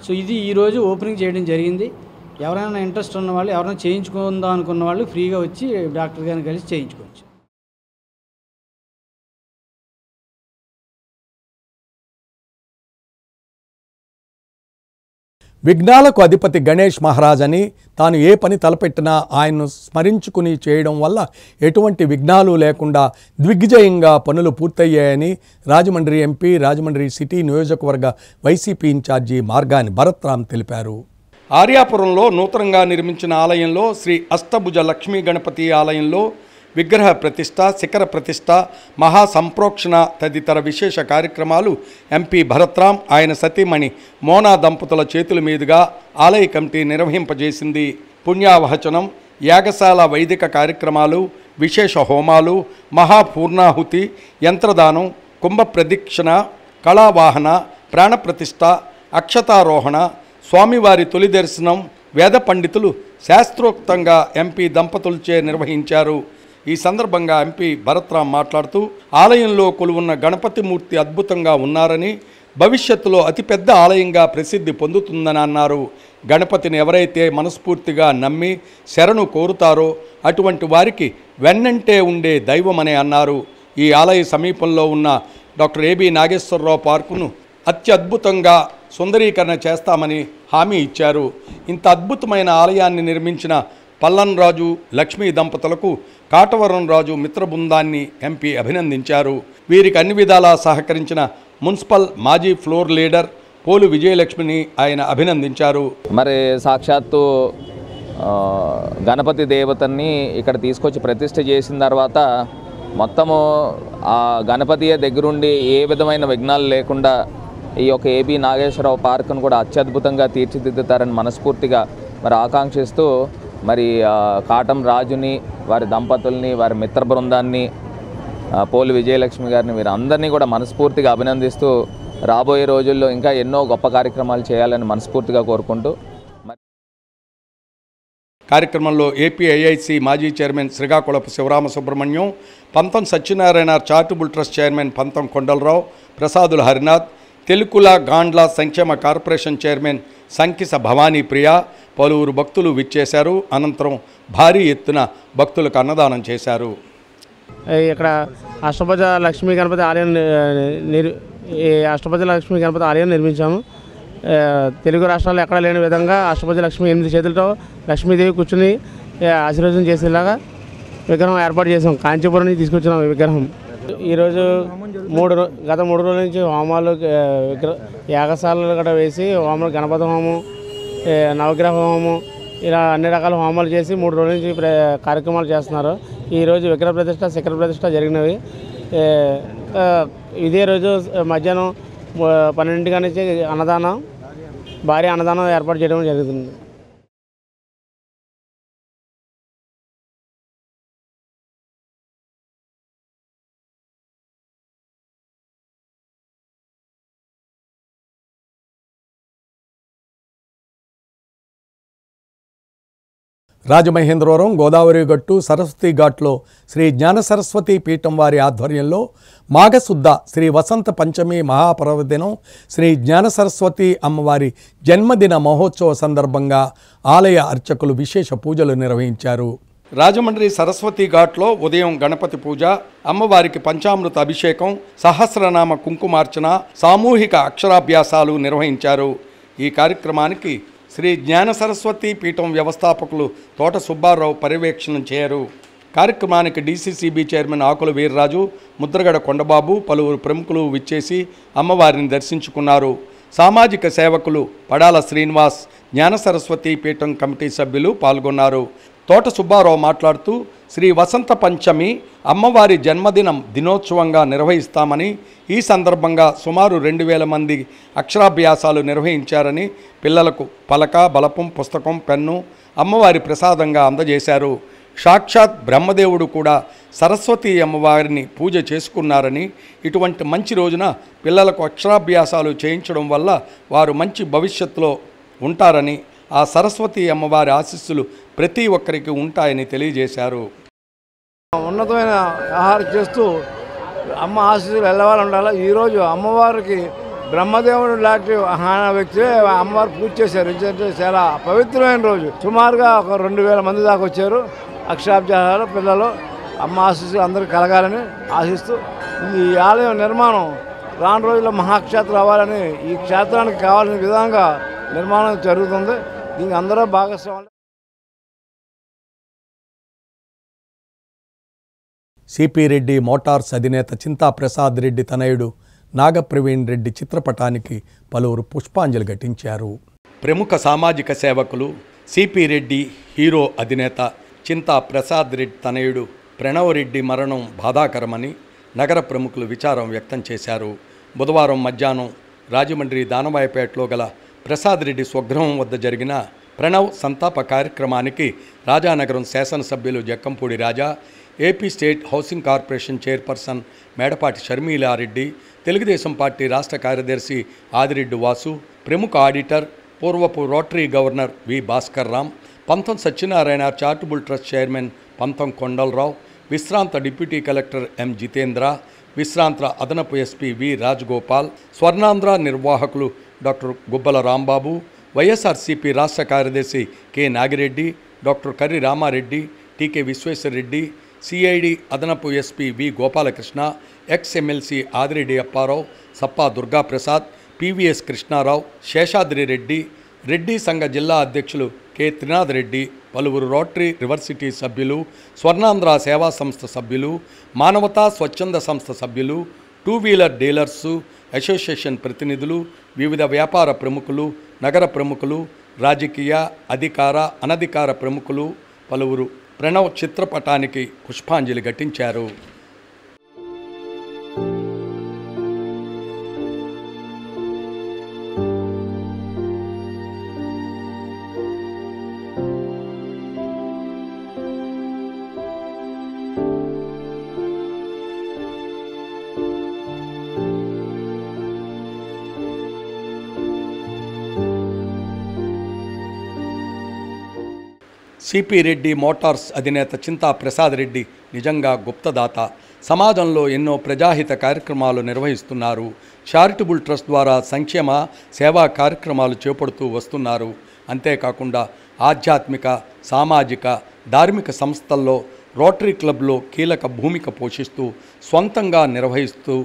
సో ఇది ఈరోజు ఓపెనింగ్ చేయడం జరిగింది. ఎవరైనా ఇంట్రెస్ట్ ఉన్న వాళ్ళు, ఎవరైనా చేయించుకుందాం అనుకున్న వాళ్ళు ఫ్రీగా వచ్చి డాక్టర్ గారిని కలిసి చేయించుకోవచ్చు. విఘ్నాలకు అధిపతి గణేష్ మహారాజ్ అని, తాను ఏ పని తలపెట్టినా ఆయన్ను స్మరించుకుని చేయడం వల్ల ఎటువంటి విఘ్నాలు లేకుండా దిగ్విజయంగా పనులు పూర్తయ్యాయని రాజమండ్రి ఎంపీ, రాజమండ్రి సిటీ నియోజకవర్గ వైసీపీ ఇన్ఛార్జి మార్గాని భరత్రామ్ తెలిపారు. ఆర్యాపురంలో నూతనంగా నిర్మించిన ఆలయంలో శ్రీ అష్టభుజ లక్ష్మీ గణపతి ఆలయంలో విగ్రహ ప్రతిష్ట, శిఖర ప్రతిష్ట, మహాసంప్రోక్షణ తదితర విశేష కార్యక్రమాలు ఎంపీ భరత్రామ్, ఆయన సతీమణి మోనా దంపతుల చేతుల మీదుగా ఆలయ కమిటీ నిర్వహింపజేసింది. పుణ్యావహచనం, యాగశాల వైదిక కార్యక్రమాలు, విశేష హోమాలు, మహాపూర్ణాహుతి, యంత్రదానం, కుంభ ప్రదక్షిణ, కళావాహన, ప్రాణప్రతిష్ఠ, అక్షతారోహణ, స్వామివారి తొలి దర్శనం వేద పండితులు శాస్త్రోక్తంగా ఎంపీ దంపతులచే నిర్వహించారు. ఈ సందర్భంగా ఎంపీ భరత్రామ్ మాట్లాడుతూ ఆలయంలో కొలువున్న గణపతి మూర్తి అద్భుతంగా ఉన్నారని, భవిష్యత్తులో అతిపెద్ద ఆలయంగా ప్రసిద్ధి పొందుతుందని అన్నారు. గణపతిని ఎవరైతే మనస్ఫూర్తిగా నమ్మి శరణు కోరుతారో అటువంటి వారికి వెన్నంటే ఉండే దైవమని అన్నారు. ఈ ఆలయ సమీపంలో ఉన్న డాక్టర్ ఏబి నాగేశ్వరరావు పార్కును అత్యద్భుతంగా సుందరీకరణ చేస్తామని హామీ ఇచ్చారు. ఇంత అద్భుతమైన ఆలయాన్ని నిర్మించిన పల్లన్ రాజు, లక్ష్మీ దంపతులకు కాటవరం రాజు మిత్ర బృందాన్ని ఎంపీ అభినందించారు. వీరికి అన్ని విధాలా సహకరించిన మున్సిపల్ మాజీ ఫ్లోర్ లీడర్ పోలు విజయలక్ష్మిని ఆయన అభినందించారు. మరి సాక్షాత్తు గణపతి దేవతని ఇక్కడ తీసుకొచ్చి ప్రతిష్ఠ చేసిన తర్వాత మొత్తము ఆ గణపతి దగ్గరుండి ఏ విధమైన విఘ్నాలు లేకుండా ఈ యొక్క ఏబి నాగేశ్వరరావు పార్కును కూడా అత్యద్భుతంగా తీర్చిదిద్దుతారని మనస్ఫూర్తిగా మరి ఆకాంక్షిస్తూ మరి కాటం రాజుని, వారి దంపతుల్ని, వారి మిత్ర బృందాన్ని, పోలు విజయలక్ష్మి గారిని, వీరందరినీ కూడా మనస్ఫూర్తిగా అభినందిస్తూ రాబోయే రోజుల్లో ఇంకా ఎన్నో గొప్ప కార్యక్రమాలు చేయాలని మనస్ఫూర్తిగా కోరుకుంటూ కార్యక్రమంలో ఏపీఐఐసి మాజీ చైర్మన్ శ్రీకాకుళపు శివరామ సుబ్రహ్మణ్యం, పంతం సత్యనారాయణ చారిటబుల్ ట్రస్ట్ చైర్మన్ పంతం కొండలరావు, ప్రసాదుల హరినాథ్, తెలుకుల గాండ్ల సంక్షేమ కార్పొరేషన్ చైర్మన్ సంకిస భవానీ ప్రియ పలువురు భక్తులు విచ్చేశారు. అనంతరం భారీ ఎత్తున భక్తులకు అన్నదానం చేశారు. ఇక్కడ అష్టభుజ లక్ష్మీ గణపతి ఆలయం అష్టభుజ లక్ష్మీ గణపతి ఆలయం నిర్మించాము. తెలుగు రాష్ట్రాల్లో ఎక్కడ లేని విధంగా అష్టభుజ లక్ష్మి 8 చేతులతో లక్ష్మీదేవి కూర్చుని ఆశీర్వచనం చేసేలాగా విగ్రహం ఏర్పాటు చేసాం. కాంచీపురం నుంచి తీసుకొచ్చినాం ఈ విగ్రహం. ఈరోజు గత 3 రోజుల నుంచి హోమాలు యాగశాలలు కూడా వేసి హోమాలు గణపతి హోమం, నవగ్రహ హోమం ఇలా అన్ని రకాల హోమాలు చేసి 3 రోజుల నుంచి కార్యక్రమాలు చేస్తున్నారు. ఈరోజు విగ్రహ ప్రతిష్ట, శిఖర ప్రతిష్ట జరిగినవి. ఇదే రోజు మధ్యాహ్నం 12 నుంచి అన్నదానం, భారీ అన్నదానం ఏర్పాటు చేయడం జరుగుతుంది. రాజమహేంద్రవరం గోదావరి గట్టు సరస్వతి ఘాట్లో శ్రీ జ్ఞాన సరస్వతి పీఠం వారి ఆధ్వర్యంలో మాఘశుద్ధ శ్రీ వసంత పంచమి మహాపర్వదినం శ్రీ జ్ఞాన సరస్వతి అమ్మవారి జన్మదిన మహోత్సవ సందర్భంగా ఆలయ అర్చకులు విశేష పూజలు నిర్వహించారు. రాజమండ్రి సరస్వతి ఘాట్లో ఉదయం గణపతి పూజ, అమ్మవారికి పంచామృత అభిషేకం, సహస్రనామ కుంకుమార్చన, సామూహిక అక్షరాభ్యాసాలు నిర్వహించారు. ఈ కార్యక్రమానికి శ్రీ జ్ఞాన సరస్వతి పీఠం వ్యవస్థాపకులు తోట సుబ్బారావు పర్యవేక్షణం చేయరు. కార్యక్రమానికి డీసీసీబీ చైర్మన్ ఆకుల వీర్రాజు, ముద్రగడ కొండబాబు, పలువురు ప్రముఖులు విచ్చేసి అమ్మవారిని దర్శించుకున్నారు. సామాజిక సేవకులు పడాల శ్రీనివాస్, జ్ఞాన సరస్వతి పీఠం కమిటీ సభ్యులు పాల్గొన్నారు. తోట సుబ్బారావు మాట్లాడుతూ శ్రీ వసంత పంచమి అమ్మవారి జన్మదినం దినోత్సవంగా నిర్వహిస్తామని, ఈ సందర్భంగా సుమారు 2000 మంది అక్షరాభ్యాసాలు నిర్వహించారని, పిల్లలకు పలక, బలపం, పుస్తకం, పెన్ను అమ్మవారి ప్రసాదంగా అందజేశారు. సాక్షాత్ బ్రహ్మదేవుడు కూడా సరస్వతి అమ్మవారిని పూజ చేసుకున్నారని, ఇటువంటి మంచి రోజున పిల్లలకు అక్షరాభ్యాసాలు చేయించడం వల్ల వారు మంచి భవిష్యత్తులో ఉంటారని, ఆ సరస్వతి అమ్మవారి ఆశీస్సులు ప్రతి ఒక్కరికి ఉంటాయని తెలియజేశారు. ఉన్నతమైన ఆహారం చేస్తూ అమ్మ ఆశీస్సులు ఎల్లవాళ్ళు ఉండాలి. ఈరోజు అమ్మవారికి బ్రహ్మదేవుడు లాంటి వ్యక్తి అమ్మవారు పూజ చేశారు. ఎందుకంటే చాలా పవిత్రమైన రోజు. సుమారుగా ఒక 2000 మంది దాకా వచ్చారు. అక్షరాభ్యాసాలు పిల్లలు అమ్మ ఆశీస్సులు అందరికీ కలగాలని ఆశిస్తూ ఈ ఆలయం నిర్మాణం రాను రోజుల్లో మహాక్షేత్రం అవ్వాలని, ఈ క్షేత్రానికి కావాల్సిన విధంగా నిర్మాణం జరుగుతుంది. దీనికి అందరూ భాగస్వాములు. సిపి రెడ్డి మోటార్స్ అధినేత చింతా ప్రసాద్ రెడ్డి తనయుడు నాగప్రవీణ్ రెడ్డి చిత్రపటానికి పలువురు పుష్పాంజలి ఘటించారు. ప్రముఖ సామాజిక సేవకులు సిపి రెడ్డి హీరో అధినేత చింతా ప్రసాద్ రెడ్డి తనయుడు ప్రణవ్ రెడ్డి మరణం బాధాకరమని నగర ప్రముఖులు విచారం వ్యక్తం చేశారు. బుధవారం మధ్యాహ్నం రాజమండ్రి దానవాయపేటలో గల ప్రసాద్ రెడ్డి స్వగృహం వద్ద జరిగిన ప్రణవ్ సంతాప కార్యక్రమానికి రాజానగరం శాసనసభ్యులు Jakkampudi Raja, AP state housing corporation chairperson Medapati Sharmila Reddy, Telugu Desam party రాష్ట్ర కార్యదర్శి ఆదిరెడ్డి వాసు, ప్రముఖ ఆడిటర్ పూర్వపు rotary governor V Bhaskar Ram, Pantham Satyanarayana charitable trust chairman పంతం కొండలరావు, విశ్రాంత డిప్యూటీ కలెక్టర్ ఎం జితేంద్ర, విశ్రాంత అదనపు ఎస్పీ వి రాజగోపాల్, స్వర్ణాంధ్ర నిర్వాహకులు డాక్టర్ గుబ్బల రాంబాబు, వైఎస్ఆర్సీపీ రాష్ట్ర కార్యదర్శి K Nagireddy, doctor Karri Ramareddy, TK Visweswarareddy, CID అదనపు SP V Gopalakrishna, ex MLC Adireddy Apparao, Sappa Durgaprasad, PVS Krishnarao, Seshadri Reddy, Reddy సంఘ జిల్లా అధ్యక్షులు కె త్రినాథ్ రెడ్డి, పలువురు రోటరీ రివర్సిటీ సభ్యులు, స్వర్ణాంధ్ర సేవా సంస్థ సభ్యులు, మానవతా స్వచ్ఛంద సంస్థ సభ్యులు, 2 వీలర్ డీలర్సు అసోసియేషన్ ప్రతినిధులు, వివిధ వ్యాపార ప్రముఖులు, నగర ప్రముఖులు, రాజకీయ అధికార అనధికార ప్రముఖులు పలువురు ప్రణవ్ చిత్రపటానికి పుష్పాంజలి ఘటించారు. సిపి రెడ్డి మోటార్స్ అధినేత చింతా ప్రసాద్ రెడ్డి నిజంగా గుప్తదాత. సమాజంలో ఎన్నో ప్రజాహిత కార్యక్రమాలు నిర్వహిస్తున్నారు. చారిటబుల్ ట్రస్ట్ ద్వారా సంక్షేమ సేవా కార్యక్రమాలు చేపడుతూ వస్తున్నారు. అంతేకాకుండా ఆధ్యాత్మిక, సామాజిక, ధార్మిక సంస్థల్లో రోటరీ క్లబ్లో కీలక భూమిక పోషిస్తూ స్వంతంగా నిర్వహిస్తూ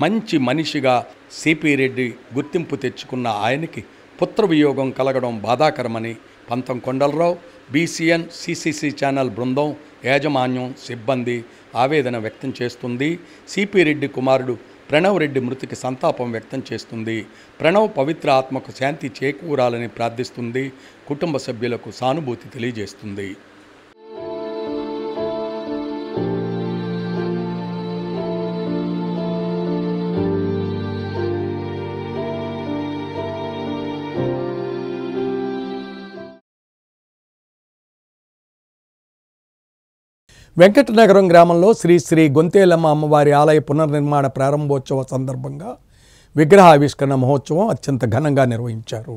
మంచి మనిషిగా సిపి రెడ్డి గుర్తింపు తెచ్చుకున్న ఆయనకి పుత్రవియోగం కలగడం బాధాకరమని పంతం కొండలరావు, బీసీఎన్ సిసిసి ఛానల్ బృందం, యాజమాన్యం, సిబ్బంది ఆవేదన వ్యక్తం చేస్తుంది. సిపి రెడ్డి కుమారుడు ప్రణవ్ రెడ్డి మృతికి సంతాపం వ్యక్తం చేస్తుంది. ప్రణవ్ పవిత్ర ఆత్మకు శాంతి చేకూరాలని ప్రార్థిస్తుంది. కుటుంబ సభ్యులకు సానుభూతి తెలియజేస్తుంది. వెంకటనగరం గ్రామంలో శ్రీ శ్రీ గొంతేలమ్మ అమ్మవారి ఆలయ పునర్నిర్మాణ ప్రారంభోత్సవ సందర్భంగా విగ్రహావిష్కరణ మహోత్సవం అత్యంత ఘనంగా నిర్వహించారు.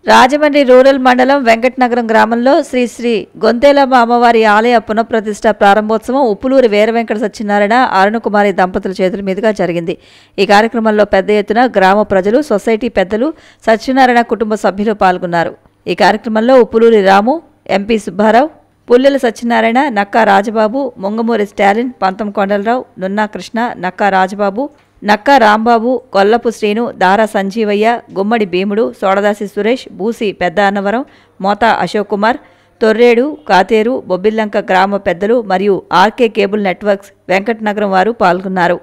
రాజమండ్రి రూరల్ మండలం వెంకటనగరం గ్రామంలో శ్రీ శ్రీ గొంతేలమ్మ అమ్మవారి ఆలయ పునఃప్రతిష్ఠ ప్రారంభోత్సవం ఉప్పులూరి వీర వెంకట సత్యనారాయణ, అరుణకుమారి దంపతుల చేతుల మీదుగా జరిగింది. ఈ కార్యక్రమంలో పెద్ద ఎత్తున గ్రామ ప్రజలు, సొసైటీ పెద్దలు, సత్యనారాయణ కుటుంబ సభ్యులు పాల్గొన్నారు. ఈ కార్యక్రమంలో ఉప్పులూరి రాము, ఎంపీ సుబ్బారావు, పుల్లెల సత్యనారాయణ, నక్కా రాజబాబు, మొంగమూరి స్టాలిన్, పంతం కొండలరావు, నున్నా కృష్ణ, నక్కా రాజబాబు, నక్కా రాంబాబు, కొల్లపు శ్రీను, దారా సంజీవయ్య, గుమ్మడి భీముడు, సోడదాసి సురేష్, బూసి పెద్ద అన్నవరం, మోతా అశోక్ కుమార్, తొర్రేడు, కాతేరు, బొబ్బిల్లంక గ్రామ పెద్దలు మరియు ఆర్కే కేబుల్ నెట్వర్క్స్ వెంకటనగరం వారు పాల్గొన్నారు.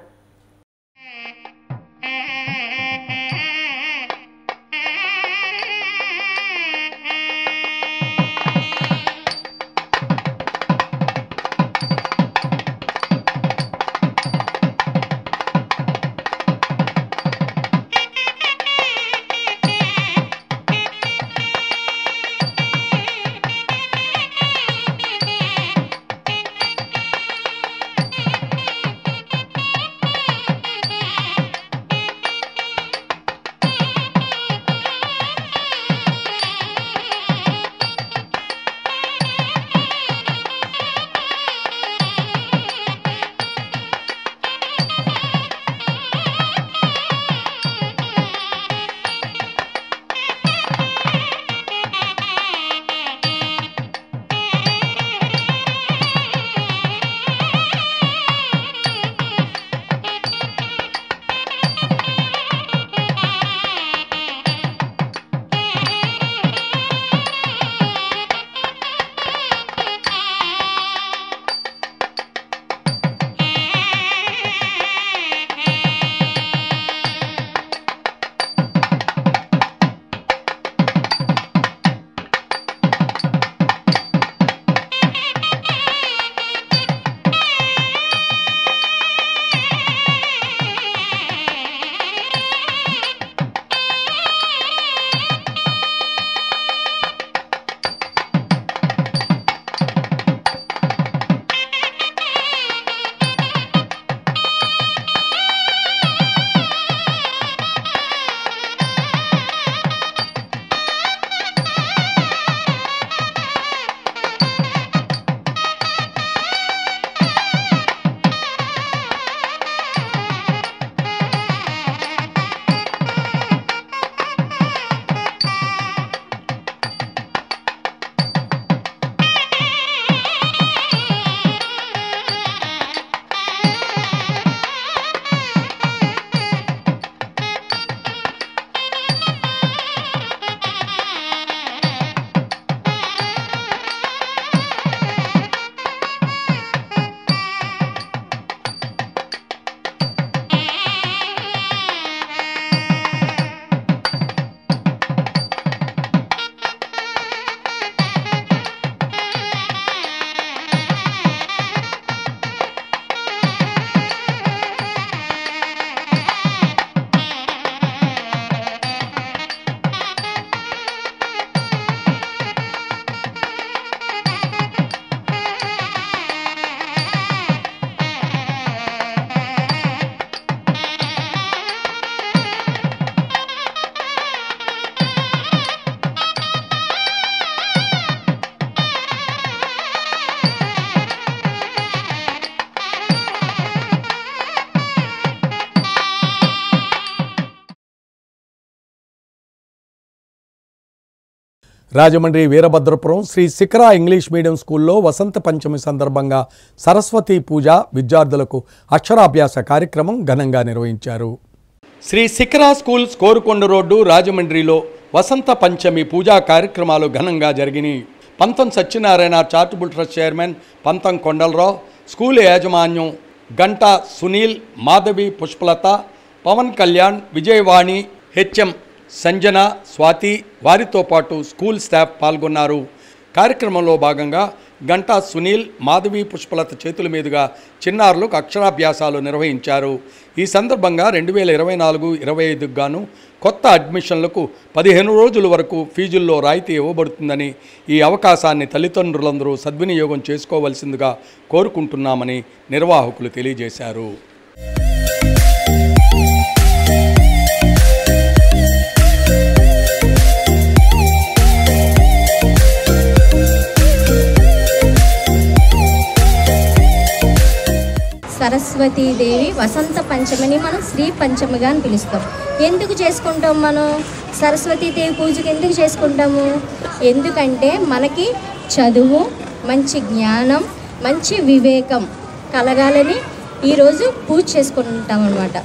రాజమండ్రి వీరభద్రపురం శ్రీ శిఖరా ఇంగ్లీష్ మీడియం స్కూల్లో వసంత పంచమి సందర్భంగా సరస్వతి పూజ విద్యార్థులకు అక్షరాభ్యాస కార్యక్రమం ఘనంగా నిర్వహించారు. శ్రీ శిఖరా స్కూల్స్ కోరుకొండ రోడ్డు రాజమండ్రిలో వసంత పంచమి పూజా కార్యక్రమాలు ఘనంగా జరిగినాయి. పంతం సత్యనారాయణ చారిటబుల్ ట్రస్ట్ చైర్మన్ పంతం కొండలరావు, స్కూల్ యాజమాన్యం గంటా సునీల్, మాధవి, పుష్పలత, పవన్ కళ్యాణ్, విజయవాణి, హెచ్ఎం సంజన, స్వాతి, వారితో పాటు స్కూల్ స్టాఫ్ పాల్గొన్నారు. కార్యక్రమంలో భాగంగా గంటా సునీల్, మాధవి, పుష్పలత చేతుల మీదుగా చిన్నారులకు అక్షరాభ్యాసాలు నిర్వహించారు. ఈ సందర్భంగా 2024-25 గాను కొత్త అడ్మిషన్లకు 15 రోజుల వరకు ఫీజుల్లో రాయితీ ఇవ్వబడుతుందని, ఈ అవకాశాన్ని తల్లిదండ్రులందరూ సద్వినియోగం చేసుకోవలసిందిగా కోరుకుంటున్నామని నిర్వాహకులు తెలియజేశారు. సరస్వతీదేవి వసంత పంచమిని మనం శ్రీ పంచమిగా అని పిలుస్తాం. ఎందుకు చేసుకుంటాం మనం సరస్వతీదేవి పూజకి? ఎందుకు చేసుకుంటాము? ఎందుకంటే మనకి చదువు, మంచి జ్ఞానం, మంచి వివేకం కలగాలని ఈరోజు పూజ చేసుకుంటాం అన్నమాట.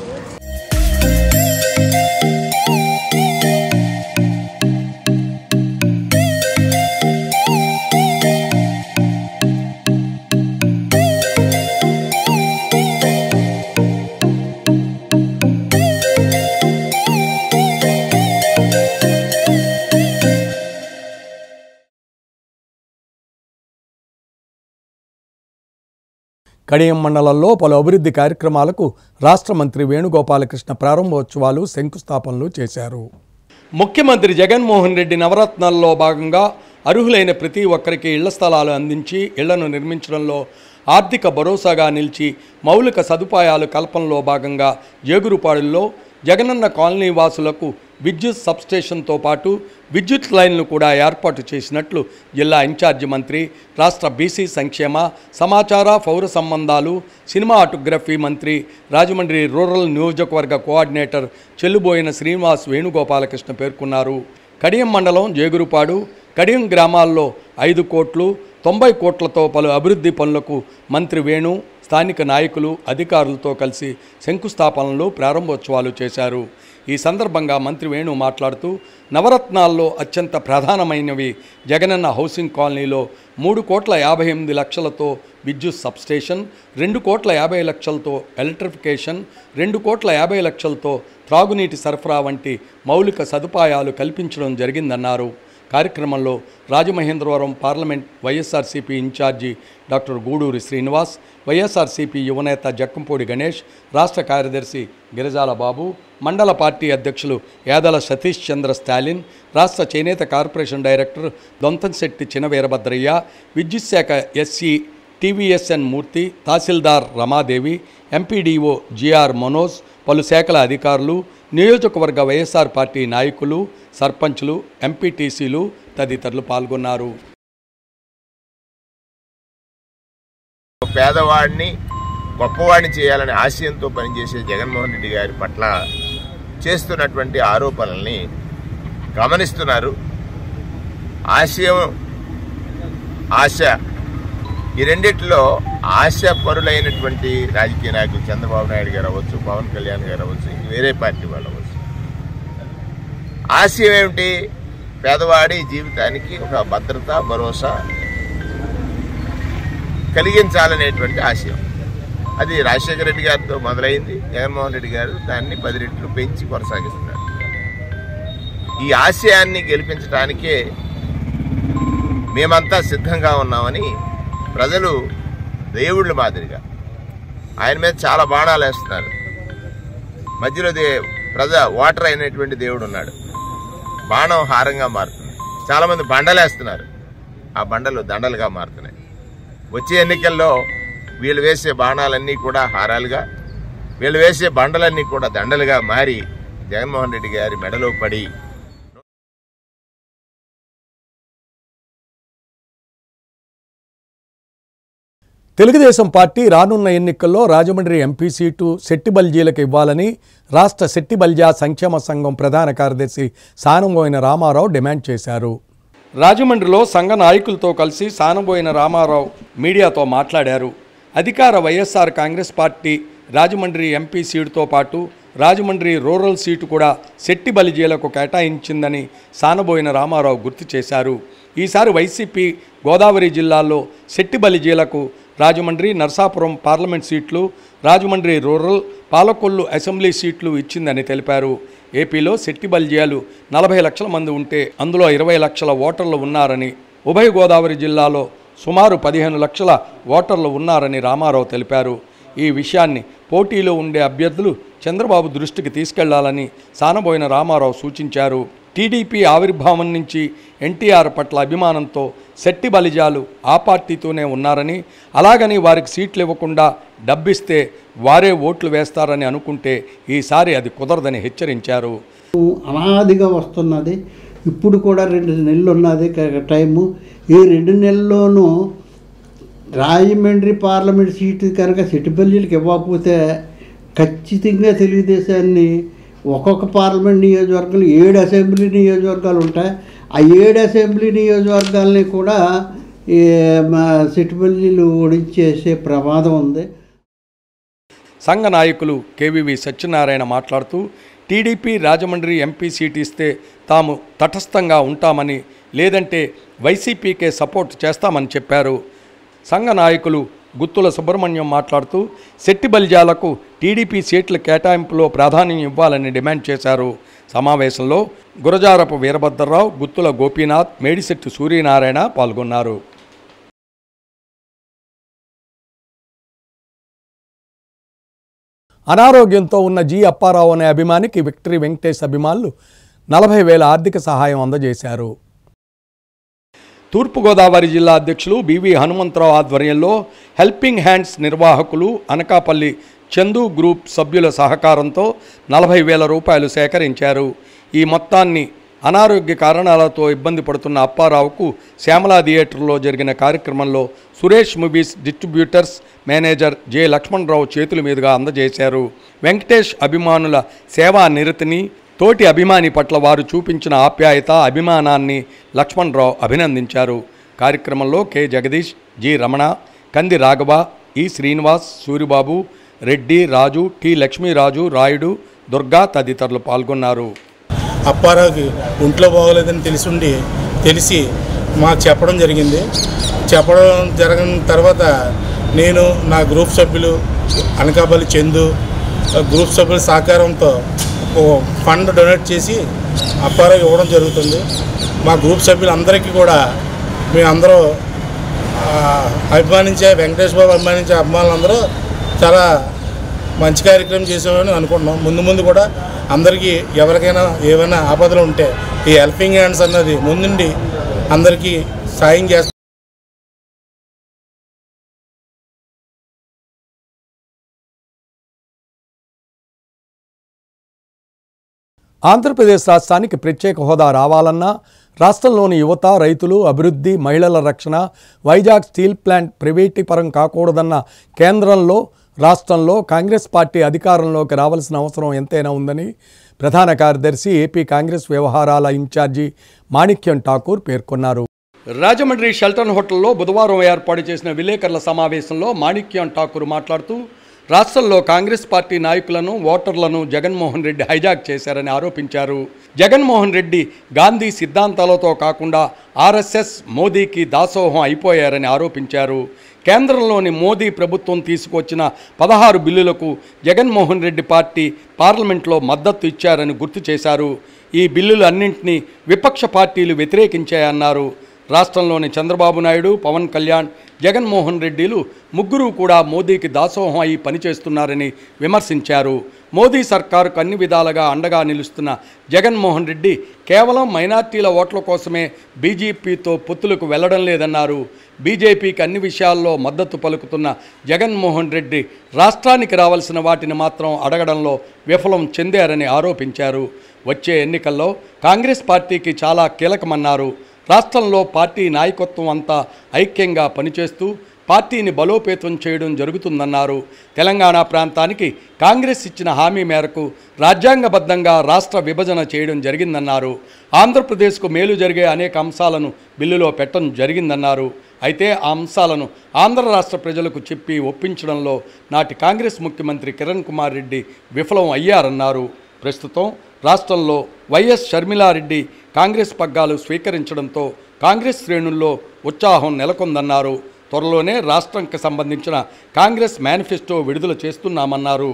కడియం మండలంలో పలు అభివృద్ధి కార్యక్రమాలకు రాష్ట్ర మంత్రి వేణుగోపాలకృష్ణ ప్రారంభోత్సవాలు, శంకుస్థాపనలు చేశారు. ముఖ్యమంత్రి జగన్మోహన్ రెడ్డి నవరత్నాల్లో భాగంగా అర్హులైన ప్రతి ఒక్కరికి ఇళ్ల స్థలాలు అందించి ఇళ్లను నిర్మించడంలో ఆర్థిక భరోసాగా నిలిచి మౌలిక సదుపాయాల కల్పనలో భాగంగా జేగురుపాడుల్లో జగనన్న కాలనీ వాసులకు విద్యుత్ సబ్స్టేషన్తో పాటు విద్యుత్ లైన్లు కూడా ఏర్పాటు చేసినట్లు జిల్లా ఇన్ఛార్జి మంత్రి, రాష్ట్ర బీసీ సంక్షేమ, సమాచార, పౌర సంబంధాలు, సినిమాటోగ్రఫీ మంత్రి, రాజమండ్రి రూరల్ నియోజకవర్గ కోఆర్డినేటర్ చెల్లుబోయిన శ్రీనివాస్ వేణుగోపాలకృష్ణ పేర్కొన్నారు. కడియం మండలం జేగురుపాడు, కడియం గ్రామాల్లో 5 కోట్లు 90 కోట్లతో పలు అభివృద్ధి పనులకు మంత్రి వేణు స్థానిక నాయకులు, అధికారులతో కలిసి శంకుస్థాపనలు, ప్రారంభోత్సవాలు చేశారు. ఈ సందర్భంగా మంత్రి వేణు మాట్లాడుతూ నవరత్నాల్లో అత్యంత ప్రధానమైనవి జగనన్న హౌసింగ్ కాలనీలో 3,58,00,000తో విద్యుత్ సబ్స్టేషన్, 2,50,00,000తో ఎలక్ట్రిఫికేషన్, 2,50,00,000తో త్రాగునీటి సరఫరా వంటి మౌలిక సదుపాయాలు కల్పించడం జరిగిందన్నారు. కార్యక్రమంలో Rajamahendravaram parliament YSRCP incharge doctor Guduri Srinivas, YSRCP యువనేత జక్కంపూడి గణేష్, రాష్ట్ర కార్యదర్శి గిరిజాల బాబు, మండల పార్టీ అధ్యక్షులు యాదల సతీష్ చంద్ర స్టాలిన్, రాష్ట్ర చేనేత కార్పొరేషన్ డైరెక్టర్ దొంతంశెట్టి చినవీరభద్రయ్య, విద్యుత్ శాఖ ఎస్సీ టీవీఎస్ఎన్ మూర్తి, తహసీల్దార్ రమాదేవి, ఎంపీడీఓ జిఆర్ మనోజ్, పలు శాఖల అధికారులు, నియోజకవర్గ వైఎస్ఆర్ పార్టీ నాయకులు, సర్పంచ్లు, ఎంపీటీసీలు తదితరులు పాల్గొన్నారు. పేదవాడిని గొప్పవాడిని చేయాలనే ఆశయంతో పనిచేసే జగన్మోహన్ రెడ్డి గారి పట్ల చేస్తున్నటువంటి ఆరోపణల్ని గమనిస్తున్నారు. ఆశయం, ఆశ, ఈ రెండిట్లో ఆశ పరులైనటువంటి రాజకీయ నాయకులు చంద్రబాబు నాయుడు గారు అవ్వచ్చు, పవన్ కళ్యాణ్ గారు అవ్వచ్చు, వేరే పార్టీ వాళ్ళు అవ్వచ్చు. ఆశయం ఏమిటి? పేదవాడి జీవితానికి ఒక భద్రత, భరోసా కలిగించాలనేటువంటి ఆశయం. అది రాజశేఖర రెడ్డి గారితో మొదలైంది. జగన్మోహన్ రెడ్డి గారు దాన్ని 10 రెట్లు పెంచి కొనసాగిస్తున్నారు. ఈ ఆశయాన్ని గెలిపించడానికే మేమంతా సిద్ధంగా ఉన్నామని ప్రజలు దేవుళ్ళ మాదిరిగా ఆయన మీద చాలా బాణాలు వేస్తున్నారు. మధ్యలో ఓటర్ అయినటువంటి దేవుడు ఉన్నాడు. బాణం హారంగా మారుతుంది. చాలామంది బండలేస్తున్నారు. ఆ బండలు దండలుగా మారుతున్నాయి. వచ్చే ఎన్నికల్లో వీళ్ళు వేసే బాణాలన్నీ కూడా హారాలుగా, వీళ్ళు వేసే బండలన్నీ కూడా దండలుగా మారి జగన్మోహన్ రెడ్డి గారి మెడలో పడి తెలుగుదేశం పార్టీ రానున్న ఎన్నికల్లో రాజమండ్రి ఎంపీ సీటు శెట్టిబల్జీలకు ఇవ్వాలని రాష్ట్ర శెట్టిబల్జా సంక్షేమ సంఘం ప్రధాన కార్యదర్శి సానంబోయిన రామారావు డిమాండ్ చేశారు. రాజమండ్రిలో సంఘ నాయకులతో కలిసి సానబోయిన రామారావు మీడియాతో మాట్లాడారు. అధికార వైఎస్ఆర్ కాంగ్రెస్ పార్టీ రాజమండ్రి ఎంపీ సీటుతో పాటు రాజమండ్రి రూరల్ సీటు కూడా శెట్టి బలిజీలకు కేటాయించిందని సానబోయిన రామారావు గుర్తు చేశారు. ఈసారి వైసీపీ గోదావరి జిల్లాల్లో శెట్టి బలిజీలకు రాజమండ్రి నర్సాపురం పార్లమెంట్ సీట్లు, రాజమండ్రి రూరల్, పాలకొల్లు అసెంబ్లీ సీట్లు ఇచ్చిందని తెలిపారు. ఏపీలో శెట్టి బలిజీలు 40 లక్షల మంది ఉంటే అందులో 20 లక్షల ఓటర్లు ఉన్నారని, ఉభయ గోదావరి జిల్లాలో సుమారు 15 లక్షల ఓటర్లు ఉన్నారని రామారావు తెలిపారు. ఈ విషయాన్ని పోటీలో ఉండే అభ్యర్థులు చంద్రబాబు దృష్టికి తీసుకెళ్లాలని సానబోయిన రామారావు సూచించారు. టీడీపీ ఆవిర్భావం నుంచి ఎన్టీఆర్ పట్ల అభిమానంతో శెట్టి బలిజాలు ఆ పార్టీతోనే ఉన్నారని, అలాగని వారికి సీట్లు ఇవ్వకుండా డబ్బిస్తే వారే ఓట్లు వేస్తారని అనుకుంటే ఈసారి అది కుదరదని హెచ్చరించారు. అనాదిగా వస్తున్నది, ఇప్పుడు కూడా 2 నెలలు ఉన్నది టైము. ఈ 2 నెలల్లోనూ రాజమండ్రి పార్లమెంట్ సీటు కనుక శెట్టిబల్లికి ఇవ్వకపోతే ఖచ్చితంగా తెలుగుదేశాన్ని ఒక్కొక్క పార్లమెంట్ నియోజకవర్గాలు 7 అసెంబ్లీ నియోజకవర్గాలు ఉంటాయి. ఆ 7 అసెంబ్లీ నియోజకవర్గాలని కూడా శెట్టిబల్లిలు ఓడించేసే ప్రమాదం ఉంది. సంఘ నాయకులు కేవీవి సత్యనారాయణ మాట్లాడుతూ టీడీపీ రాజమండ్రి ఎంపీ సీటు ఇస్తే తాము తటస్థంగా ఉంటామని, లేదంటే వైసీపీకే సపోర్ట్ చేస్తామని చెప్పారు. సంఘ నాయకులు గుత్తుల సుబ్రహ్మణ్యం మాట్లాడుతూ శెట్టి బలిజాలకు టీడీపీ సీట్ల కేటాయింపులో ప్రాధాన్యం ఇవ్వాలని డిమాండ్ చేశారు. సమావేశంలో గురజారపు వీరభద్రరావు, గుత్తుల గోపీనాథ్, మేడిశెట్టి సూర్యనారాయణ పాల్గొన్నారు. అనారోగ్యంతో ఉన్న జి అప్పారావు అనే అభిమానికి విక్టరీ వెంకటేష్ అభిమానులు 40,000 ఆర్థిక సహాయం అందజేశారు. తూర్పుగోదావరి జిల్లా అధ్యక్షులు బివి హనుమంతరావు ఆధ్వర్యంలో హెల్పింగ్ హ్యాండ్స్ నిర్వాహకులు అనకాపల్లి చందు గ్రూప్ సభ్యుల సహకారంతో 40,000 రూపాయలు సేకరించారు. ఈ మొత్తాన్ని అనారోగ్య కారణాలతో ఇబ్బంది పడుతున్న అప్పారావుకు శ్యామలా థియేటర్లో జరిగిన కార్యక్రమంలో Suresh movies distributors manager J Lakshmanarao చేతుల మీదుగా అందజేశారు. వెంకటేష్ అభిమానుల సేవా నిరతిని, తోటి అభిమాని పట్ల వారు చూపించిన ఆప్యాయత, అభిమానాన్ని లక్ష్మణరావు అభినందించారు. కార్యక్రమంలో కె జగదీష్, జి రమణ, కంది రాఘవ, ఈ శ్రీనివాస్, సూరిబాబు, రెడ్డి, రాజు, టి లక్ష్మీరాజు, రాయుడు, దుర్గా తదితరులు పాల్గొన్నారు. అప్పారావుకి ఒంట్లో బాగోలేదని తెలిసి మాకు చెప్పడం జరిగింది. చెప్పడం జరిగిన తర్వాత నేను, నా గ్రూప్ సభ్యులు అనకాపల్లి చందు గ్రూప్ సభ్యుల సహకారంతో ఫండ్ డొనేట్ చేసి అప్పారావు ఇవ్వడం జరుగుతుంది. మా గ్రూప్ సభ్యులందరికీ కూడా మేమందరూ అభిమానించే వెంకటేష్ బాబు అభిమానించే అభిమానులందరూ చాలా మంచి కార్యక్రమం చేసామని అనుకుంటున్నాం. ముందు కూడా అందరికీ ఎవరికైనా ఏమైనా ఆపదలు ఉంటే ఈ హెల్పింగ్ హ్యాండ్స్ అన్నది ముందుండి అందరికీ సాయం చేస్తాం. ఆంధ్రప్రదేశ్ రాష్ట్రానికి ప్రత్యేక హోదా రావాలన్నా రాష్ట్రంలోని యువత, రైతులు, అభివృద్ధి, మహిళల రక్షణ, వైజాగ్ స్టీల్ ప్లాంట్ ప్రైవేటీకరణ కాకూడదన్న కేంద్రంలో, రాష్ట్రంలో కాంగ్రెస్ పార్టీ అధికారంలోకి రావాల్సిన అవసరం ఎంతైనా ఉందని ప్రధాన కార్యదర్శి, ఏపీ కాంగ్రెస్ వ్యవహారాల ఇన్ఛార్జి మాణిక్యం ఠాకూర్ పేర్కొన్నారు. రాజమండ్రి షెల్టన్ హోటల్లో బుధవారం ఏర్పాటు చేసిన విలేకరుల సమావేశంలో మాణిక్యం ఠాకూర్ మాట్లాడుతూ రాష్ట్రంలో కాంగ్రెస్ పార్టీ నాయకులను, ఓటర్లను జగన్మోహన్ రెడ్డి హైజాక్ చేశారని ఆరోపించారు. జగన్మోహన్ రెడ్డి గాంధీ సిద్ధాంతాలతో కాకుండా ఆర్ఎస్ఎస్, మోదీకి దాసోహం అయిపోయారని ఆరోపించారు. కేంద్రంలోని మోదీ ప్రభుత్వం తీసుకొచ్చిన 16 బిల్లులకు జగన్మోహన్ రెడ్డి పార్టీ పార్లమెంట్లో మద్దతు ఇచ్చారని గుర్తు చేశారు. ఈ బిల్లులు అన్నింటినీ విపక్ష పార్టీలు వ్యతిరేకించాయన్నారు. రాష్ట్రంలోని చంద్రబాబు నాయుడు, పవన్ కళ్యాణ్, జగన్మోహన్ రెడ్డిలు ముగ్గురు కూడా మోదీకి దాసోహం అయి పనిచేస్తున్నారని విమర్శించారు. మోదీ సర్కారుకు అన్ని విధాలుగా అండగా నిలుస్తున్న జగన్మోహన్ రెడ్డి కేవలం మైనార్టీల ఓట్ల కోసమే బీజేపీతో పొత్తులకు వెళ్లడం లేదన్నారు. బీజేపీకి అన్ని విషయాల్లో మద్దతు పలుకుతున్న జగన్మోహన్ రెడ్డి రాష్ట్రానికి రావాల్సిన వాటిని మాత్రం అడగడంలో విఫలం చెందారని ఆరోపించారు. వచ్చే ఎన్నికల్లో కాంగ్రెస్ పార్టీకి చాలా కీలకమన్నారు. రాష్ట్రంలో పార్టీ నాయకత్వం అంతా ఐక్యంగా పనిచేస్తూ పార్టీని బలోపేతం చేయడం జరుగుతుందన్నారు. తెలంగాణ ప్రాంతానికి కాంగ్రెస్ ఇచ్చిన హామీ మేరకు రాజ్యాంగబద్ధంగా రాష్ట్ర విభజన చేయడం జరిగిందన్నారు. ఆంధ్రప్రదేశ్కు మేలు జరిగే అనేక అంశాలను బిల్లులో పెట్టడం జరిగిందన్నారు. అయితే ఆ అంశాలను ఆంధ్ర రాష్ట్ర ప్రజలకు చెప్పి ఒప్పించడంలో నాటి కాంగ్రెస్ ముఖ్యమంత్రి కిరణ్ కుమార్ రెడ్డి విఫలం అయ్యారన్నారు. ప్రస్తుతం రాష్ట్రంలో వైఎస్ షర్మిలారెడ్డి కాంగ్రెస్ పగ్గాలు స్వీకరించడంతో కాంగ్రెస్ శ్రేణుల్లో ఉత్సాహం నెలకొందన్నారు. త్వరలోనే రాష్ట్రంకి సంబంధించిన కాంగ్రెస్ మేనిఫెస్టో విడుదల చేస్తున్నామన్నారు.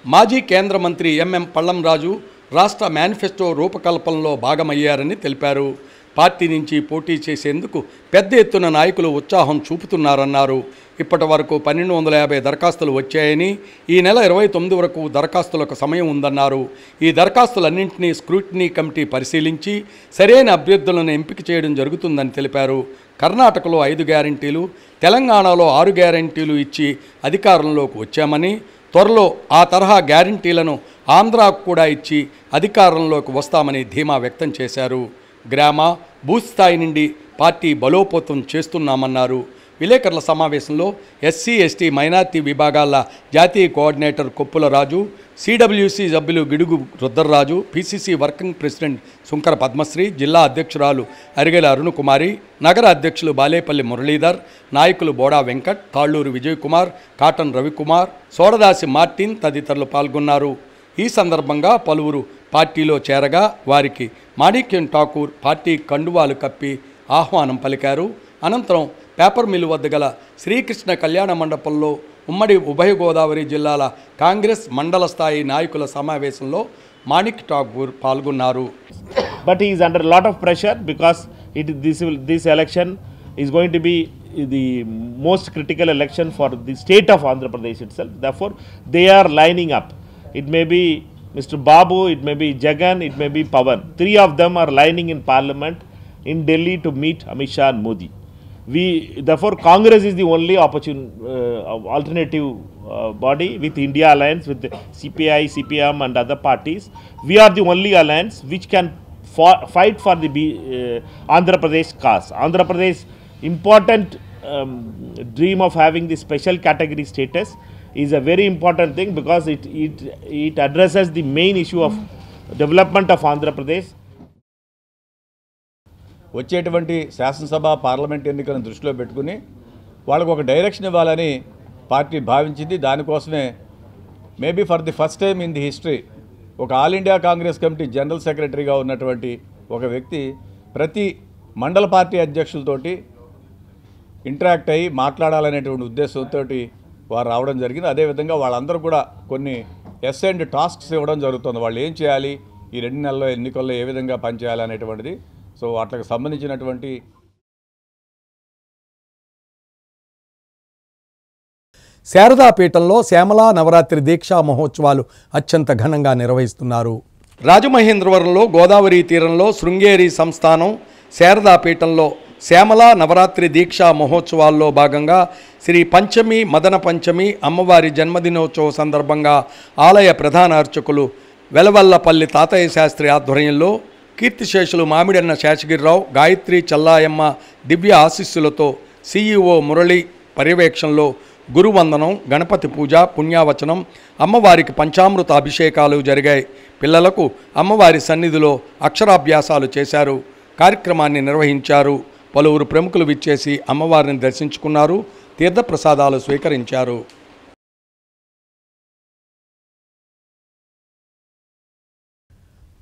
మాజీ కేంద్ర మంత్రి ఎంఎం పళ్ళంరాజు రాష్ట్ర మేనిఫెస్టో రూపకల్పనలో భాగమయ్యారని తెలిపారు. పార్టీ నుంచి పోటీ చేసేందుకు పెద్ద ఎత్తున నాయకులు ఉత్సాహం చూపుతున్నారన్నారు. ఇప్పటి వరకు 1250 దరఖాస్తులు వచ్చాయని, ఈ నెల 29 వరకు దరఖాస్తులకు సమయం ఉందన్నారు. ఈ దరఖాస్తులన్నింటినీ స్క్రూటినీ కమిటీ పరిశీలించి సరైన అభ్యర్థులను ఎంపిక చేయడం జరుగుతుందని తెలిపారు. కర్ణాటకలో 5 గ్యారంటీలు, తెలంగాణలో 6 గ్యారంటీలు ఇచ్చి అధికారంలోకి వచ్చామని, త్వరలో ఆ తరహా గ్యారంటీలను ఆంధ్రాకు కూడా ఇచ్చి అధికారంలోకి వస్తామని ధీమా వ్యక్తం చేశారు. గ్రామ బూత్ స్థాయి నుండి పార్టీ బలోపేతం చేస్తున్నామన్నారు. విలేకరుల సమావేశంలో ఎస్సీ ఎస్టీ మైనార్టీ విభాగాల జాతీయ కోఆర్డినేటర్ కొప్పుల రాజు, సిడబ్ల్యూసి సభ్యులు Gidugu Rudraraju, PCC working president Sunkara Padmasri, జిల్లా అధ్యక్షురాలు అరిగెల అరుణకుమారి, నగర అధ్యక్షులు బాలేపల్లి మురళీధర్, నాయకులు బోడా వెంకట్, తాళ్ళూరు విజయకుమార్, కాటన్ రవికుమార్, సోడదాసి మార్టిన్ తదితరులు పాల్గొన్నారు. ఈ సందర్భంగా పలువురు పార్టీలో చేరగా వారికి మాణిక్యం ఠాకూర్ పార్టీ కండువాలు కప్పి ఆహ్వానం పలికారు. అనంతరం పేపర్ మిల్లు వద్ద గల శ్రీకృష్ణ కళ్యాణ మండపంలో ఉమ్మడి ఉభయ గోదావరి జిల్లాల కాంగ్రెస్ మండల స్థాయి నాయకుల సమావేశంలో మాణిక్ ఠాకూర్ పాల్గొన్నారు. But he is under a lot of pressure because this election is going to be the most critical election for the state of Andhra Pradesh itself. Therefore, they are lining up. It may be Mr. Babu, it may be Jagan, it may be Pawan. 3 of them are lining in Parliament in Delhi to meet Amit Shah and Modi. Therefore, Congress is the only alternative body with India Alliance, with CPI, CPM and other parties. We are the only alliance which can fight for the Andhra Pradesh cause. Andhra Pradesh important dream of having the special category status is a very important thing because it addresses the main issue of development of Andhra Pradesh. వచ్చేటువంటి శాసనసభ parliament ఎన్నికలను దృష్టిలో పెట్టుకుని వాళ్ళకు ఒక direction ఇవ్వాలని party భావించింది. దానికోసమే maybe for the first time in the history ఒక All India Congress Committee general సెక్రటరీగా ఉన్నటువంటి ఒక వ్యక్తి ప్రతి మండల పార్టీ అధ్యక్షులతోటి ఇంటరాక్ట్ అయ్యి మాట్లాడాలనేటువంటి ఉద్దేశంతో వారు రావడం జరిగింది. అదేవిధంగా వాళ్ళందరూ కూడా కొన్ని అసైన్డ్ టాస్క్స్ ఇవ్వడం జరుగుతుంది. వాళ్ళు ఏం చేయాలి, ఈ 2 నెలల్లో ఎన్నికల్లో ఏ విధంగా పనిచేయాలి అనేటువంటిది. సో వాటికి సంబంధించినటువంటి శారదాపీఠంలో శ్యామలా నవరాత్రి దీక్షా మహోత్సవాలు అత్యంత ఘనంగా నిర్వహిస్తున్నారు. రాజమహేంద్రవరంలో గోదావరి తీరంలో శృంగేరి సంస్థానం శారదాపీఠంలో శ్యామలా నవరాత్రి దీక్షా మహోత్సవాల్లో భాగంగా శ్రీ పంచమి మదన పంచమి అమ్మవారి జన్మదినోత్సవ సందర్భంగా ఆలయ ప్రధాన అర్చకులు వెలవల్లపల్లి తాతయ్య శాస్త్రి ఆధ్వర్యంలో కీర్తిశేషులు మామిడన్న శేషగిరిరావు, గాయత్రి చల్లాయమ్మ దివ్య ఆశీస్సులతో సిఇఓ మురళి పర్యవేక్షణలో గురువందనం, గణపతి పూజ, పుణ్యావచనం, అమ్మవారికి పంచామృత అభిషేకాలు జరిగాయి. పిల్లలకు అమ్మవారి సన్నిధిలో అక్షరాభ్యాసాలు చేశారు. కార్యక్రమాన్ని నిర్వహించారు. పలువురు ప్రముఖులు విచ్చేసి అమ్మవారిని దర్శించుకున్నారు. తీర్థప్రసాదాలు స్వీకరించారు.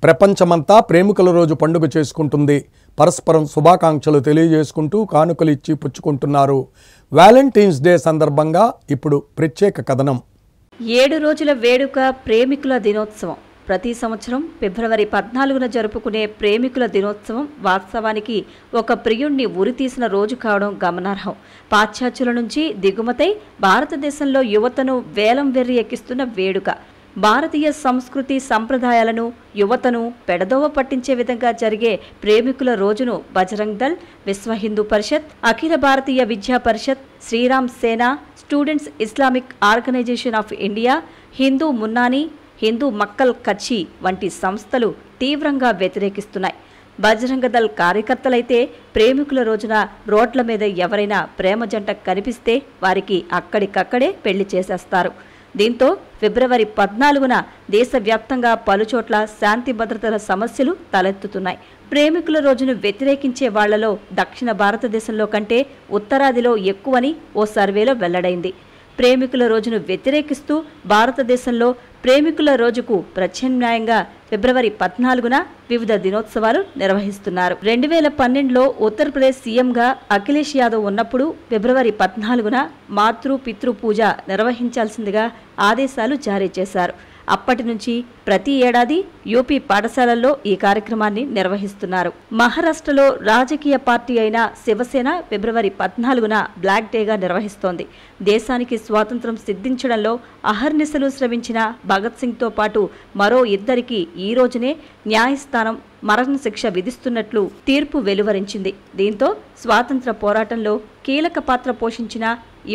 ప్రపంచమంతా ప్రేమికుల రోజు పండుగ చేసుకుంటుంది. పరస్పరం శుభాకాంక్షలు తెలియజేసుకుంటూ కానుకలు ఇచ్చి పుచ్చుకుంటున్నారు. వ్యాలంటైన్స్ డే సందర్భంగా ఇప్పుడు ప్రత్యేక కథనం. 7 రోజుల వేడుక ప్రేమికుల దినోత్సవం. ప్రతి సంవత్సరం ఫిబ్రవరి 14న జరుపుకునే ప్రేమికుల దినోత్సవం వాస్తవానికి ఒక ప్రియుణ్ణి ఉరితీసిన రోజు కావడం గమనార్హం. పాశ్చాత్యుల నుంచి దిగుమతై భారతదేశంలో యువతను వేలం వెర్రి ఎక్కిస్తున్న వేడుక. భారతీయ సంస్కృతి సంప్రదాయాలను యువతను పెడదోవ పట్టించే విధంగా జరిగే ప్రేమికుల రోజును బజరంగ్ దళ్, విశ్వ హిందూ పరిషత్, అఖిల భారతీయ విద్యా Parishad, Sriram Sena, students Islamic organisation of India, Hindu Munnani, Hindu Makkal Katchi వంటి సంస్థలు తీవ్రంగా వ్యతిరేకిస్తున్నాయి. బజరంగ దళ్ కార్యకర్తలైతే ప్రేమికుల రోజున రోడ్ల మీద ఎవరైనా ప్రేమ జంట కనిపిస్తే వారికి అక్కడికక్కడే పెళ్లి చేసేస్తారు. దీంతో ఫిబ్రవరి 14న దేశవ్యాప్తంగా పలుచోట్ల శాంతి భద్రతల సమస్యలు తలెత్తుతున్నాయి. ప్రేమికుల రోజును వ్యతిరేకించే వాళ్లలో దక్షిణ భారతదేశంలో కంటే ఉత్తరాదిలో ఎక్కువని ఓ సర్వేలో వెల్లడైంది. ప్రేమికుల రోజును వ్యతిరేకిస్తూ భారతదేశంలో ప్రేమికుల రోజుకు ప్రత్యామ్నాయంగా ఫిబ్రవరి 14న వివిధ దినోత్సవాలు నిర్వహిస్తున్నారు. 2012లో ఉత్తరప్రదేశ్ సీఎంగా అఖిలేష్ యాదవ్ ఉన్నప్పుడు ఫిబ్రవరి 14న మాతృ పితృ పూజ నిర్వహించాల్సిందిగా ఆదేశాలు జారీ చేశారు. అప్పటి నుంచి ప్రతి ఏడాది యూపీ పాఠశాలల్లో ఈ కార్యక్రమాన్ని నిర్వహిస్తున్నారు. మహారాష్ట్రలో రాజకీయ పార్టీ అయిన శివసేన ఫిబ్రవరి 14న బ్లాక్ డేగా నిర్వహిస్తోంది. దేశానికి స్వాతంత్రం సిద్ధించడంలో అహర్నిశలు శ్రమించిన భగత్ సింగ్తో పాటు మరో ఇద్దరికి ఈ రోజునే న్యాయస్థానం మరణశిక్ష విధిస్తున్నట్లు తీర్పు వెలువరించింది. దీంతో స్వాతంత్ర పోరాటంలో కీలక పాత్ర పోషించిన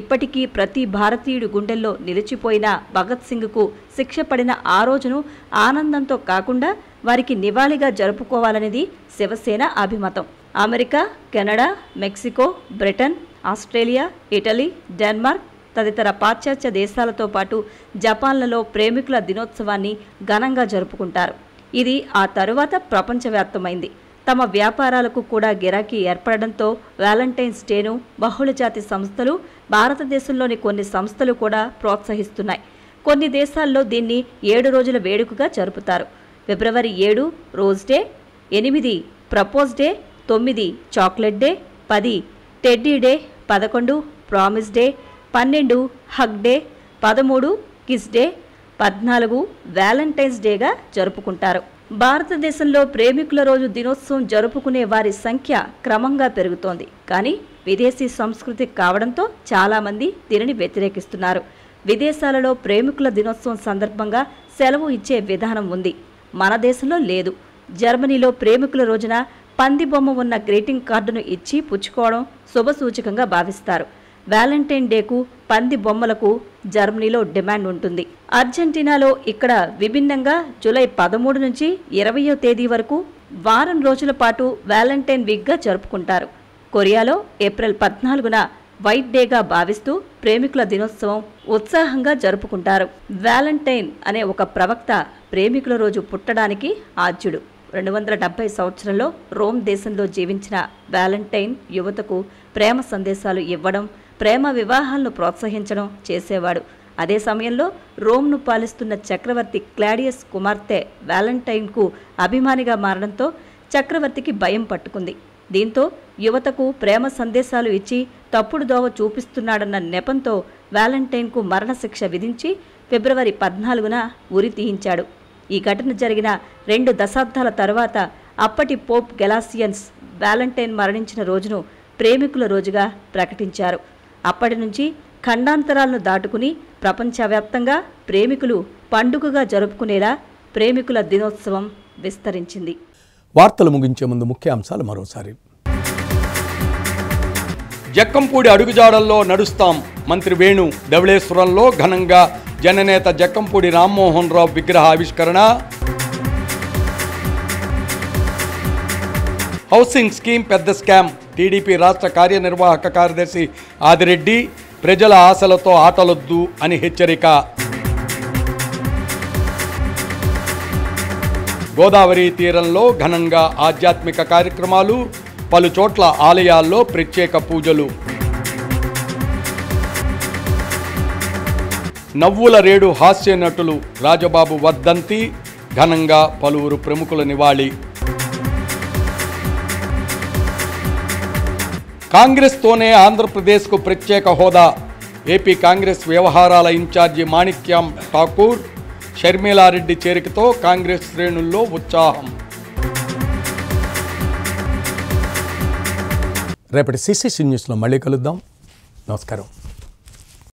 ఇప్పటికీ ప్రతి భారతీయుడి గుండెల్లో నిలిచిపోయిన భగత్ సింగ్కు శిక్ష పడిన ఆ రోజును ఆనందంతో కాకుండా వారికి నివాళిగా జరుపుకోవాలనేది శివసేన అభిమతం. America, Canada, Mexico, Britain, Australia, Italy, Denmark తదితర పాశ్చాత్య దేశాలతో పాటు జపాన్లలో ప్రేమికుల దినోత్సవాన్ని ఘనంగా జరుపుకుంటారు. ఇది ఆ తరువాత ప్రపంచవ్యాప్తమైంది. తమ వ్యాపారాలకు కూడా గిరాకీ ఏర్పడడంతో వ్యాలంటైన్స్ డేను బహుళజాతి సంస్థలు, భారతదేశంలోని కొన్ని సంస్థలు కూడా ప్రోత్సహిస్తున్నాయి. కొన్ని దేశాల్లో దీన్ని 7 రోజుల వేడుకగా జరుపుతారు. ఫిబ్రవరి 7 rose day, 8 propose day, 9 chocolate day, 10 teddy day, 11 promise day, 12 hug day, 13 kiss day, 14 Valentine's డేగా జరుపుకుంటారు. భారతదేశంలో ప్రేమికుల రోజు దినోత్సవం జరుపుకునే వారి సంఖ్య క్రమంగా పెరుగుతోంది. కానీ విదేశీ సంస్కృతి కావడంతో చాలామంది దీనిని వ్యతిరేకిస్తున్నారు. విదేశాలలో ప్రేమికుల దినోత్సవం సందర్భంగా సెలవు ఇచ్చే విధానం ఉంది. మన దేశంలో లేదు. జర్మనీలో ప్రేమికుల రోజున పంది బొమ్మ ఉన్న గ్రీటింగ్ కార్డును ఇచ్చి పుచ్చుకోవడం శుభసూచకంగా భావిస్తారు. వ్యాలంటైన్ డేకు పంది బొమ్మలకు జర్మనీలో డిమాండ్ ఉంటుంది. అర్జెంటీనాలో ఇక్కడ విభిన్నంగా జూలై 13 నుంచి 20వ తేదీ వరకు వారం రోజుల పాటు వ్యాలంటైన్ వీక్గా జరుపుకుంటారు. కొరియాలో ఏప్రిల్ 14న వైట్ డేగా భావిస్తూ ప్రేమికుల దినోత్సవం ఉత్సాహంగా జరుపుకుంటారు. వ్యాలంటైన్ అనే ఒక ప్రవక్త ప్రేమికుల రోజు పుట్టడానికి ఆద్యుడు. 270 సంవత్సరంలో రోమ్ దేశంలో జీవించిన వ్యాలంటైన్ యువతకు ప్రేమ సందేశాలు ఇవ్వడం, ప్రేమ వివాహాలను ప్రోత్సహించడం చేసేవాడు. అదే సమయంలో రోమ్ను పాలిస్తున్న చక్రవర్తి క్లాడియస్ కుమార్తె వ్యాలంటైన్కు అభిమానిగా మారడంతో చక్రవర్తికి భయం పట్టుకుంది. దీంతో యువతకు ప్రేమ సందేశాలు ఇచ్చి తప్పుడు దోవ చూపిస్తున్నాడన్న నెపంతో వ్యాలంటైన్కు మరణశిక్ష విధించి ఫిబ్రవరి 14న ఉరి తీయించాడు. ఈ ఘటన జరిగిన 2 దశాబ్దాల తరువాత అప్పటి పోప్ గెలాసియన్స్ వ్యాలంటైన్ మరణించిన రోజును ప్రేమికుల రోజుగా ప్రకటించారు. అప్పటి నుంచి ఖండాంతరాలను దాటుకుని ప్రపంచవ్యాప్తంగా ప్రేమికులు పండుగగా జరుపుకునేలా ప్రేమికుల దినోత్సవం విస్తరించింది. వార్తలు ముగించే ముందు ముఖ్యాంశాలు మరోసారి. జక్కంపూడి అడుగుజాడల్లో నడుస్తాం. మంత్రి వేణు ధవళేశ్వరంలో ఘనంగా జననేత జక్కంపూడి రామ్మోహన్ రావు విగ్రహ ఆవిష్కరణ. హౌసింగ్ స్కీమ్ పెద్ద స్కామ్. టీడీపీ రాష్ట్ర కార్యనిర్వాహక కార్యదర్శి ఆదిరెడ్డి ప్రజల ఆశలతో ఆటలొద్దు అని హెచ్చరిక. గోదావరి తీరంలో ఘనంగా ఆధ్యాత్మిక కార్యక్రమాలు, పలు చోట్ల ఆలయాల్లో ప్రత్యేక పూజలు. నవ్వుల రేడు హాస్య నటులు రాజబాబు వర్ధంతి, ఘనంగా పలువురు ప్రముఖుల నివాళి. కాంగ్రెస్తోనే ఆంధ్రప్రదేశ్కు ప్రత్యేక హోదా. ఏపీ కాంగ్రెస్ వ్యవహారాల ఇన్ఛార్జి మాణిక్యం ఠాకూర్, షర్మిలారెడ్డి చేరికతో కాంగ్రెస్ శ్రేణుల్లో ఉత్సాహం. రేపటి సిసిసి న్యూస్లో మళ్ళీ కలుద్దాం. నమస్కారం.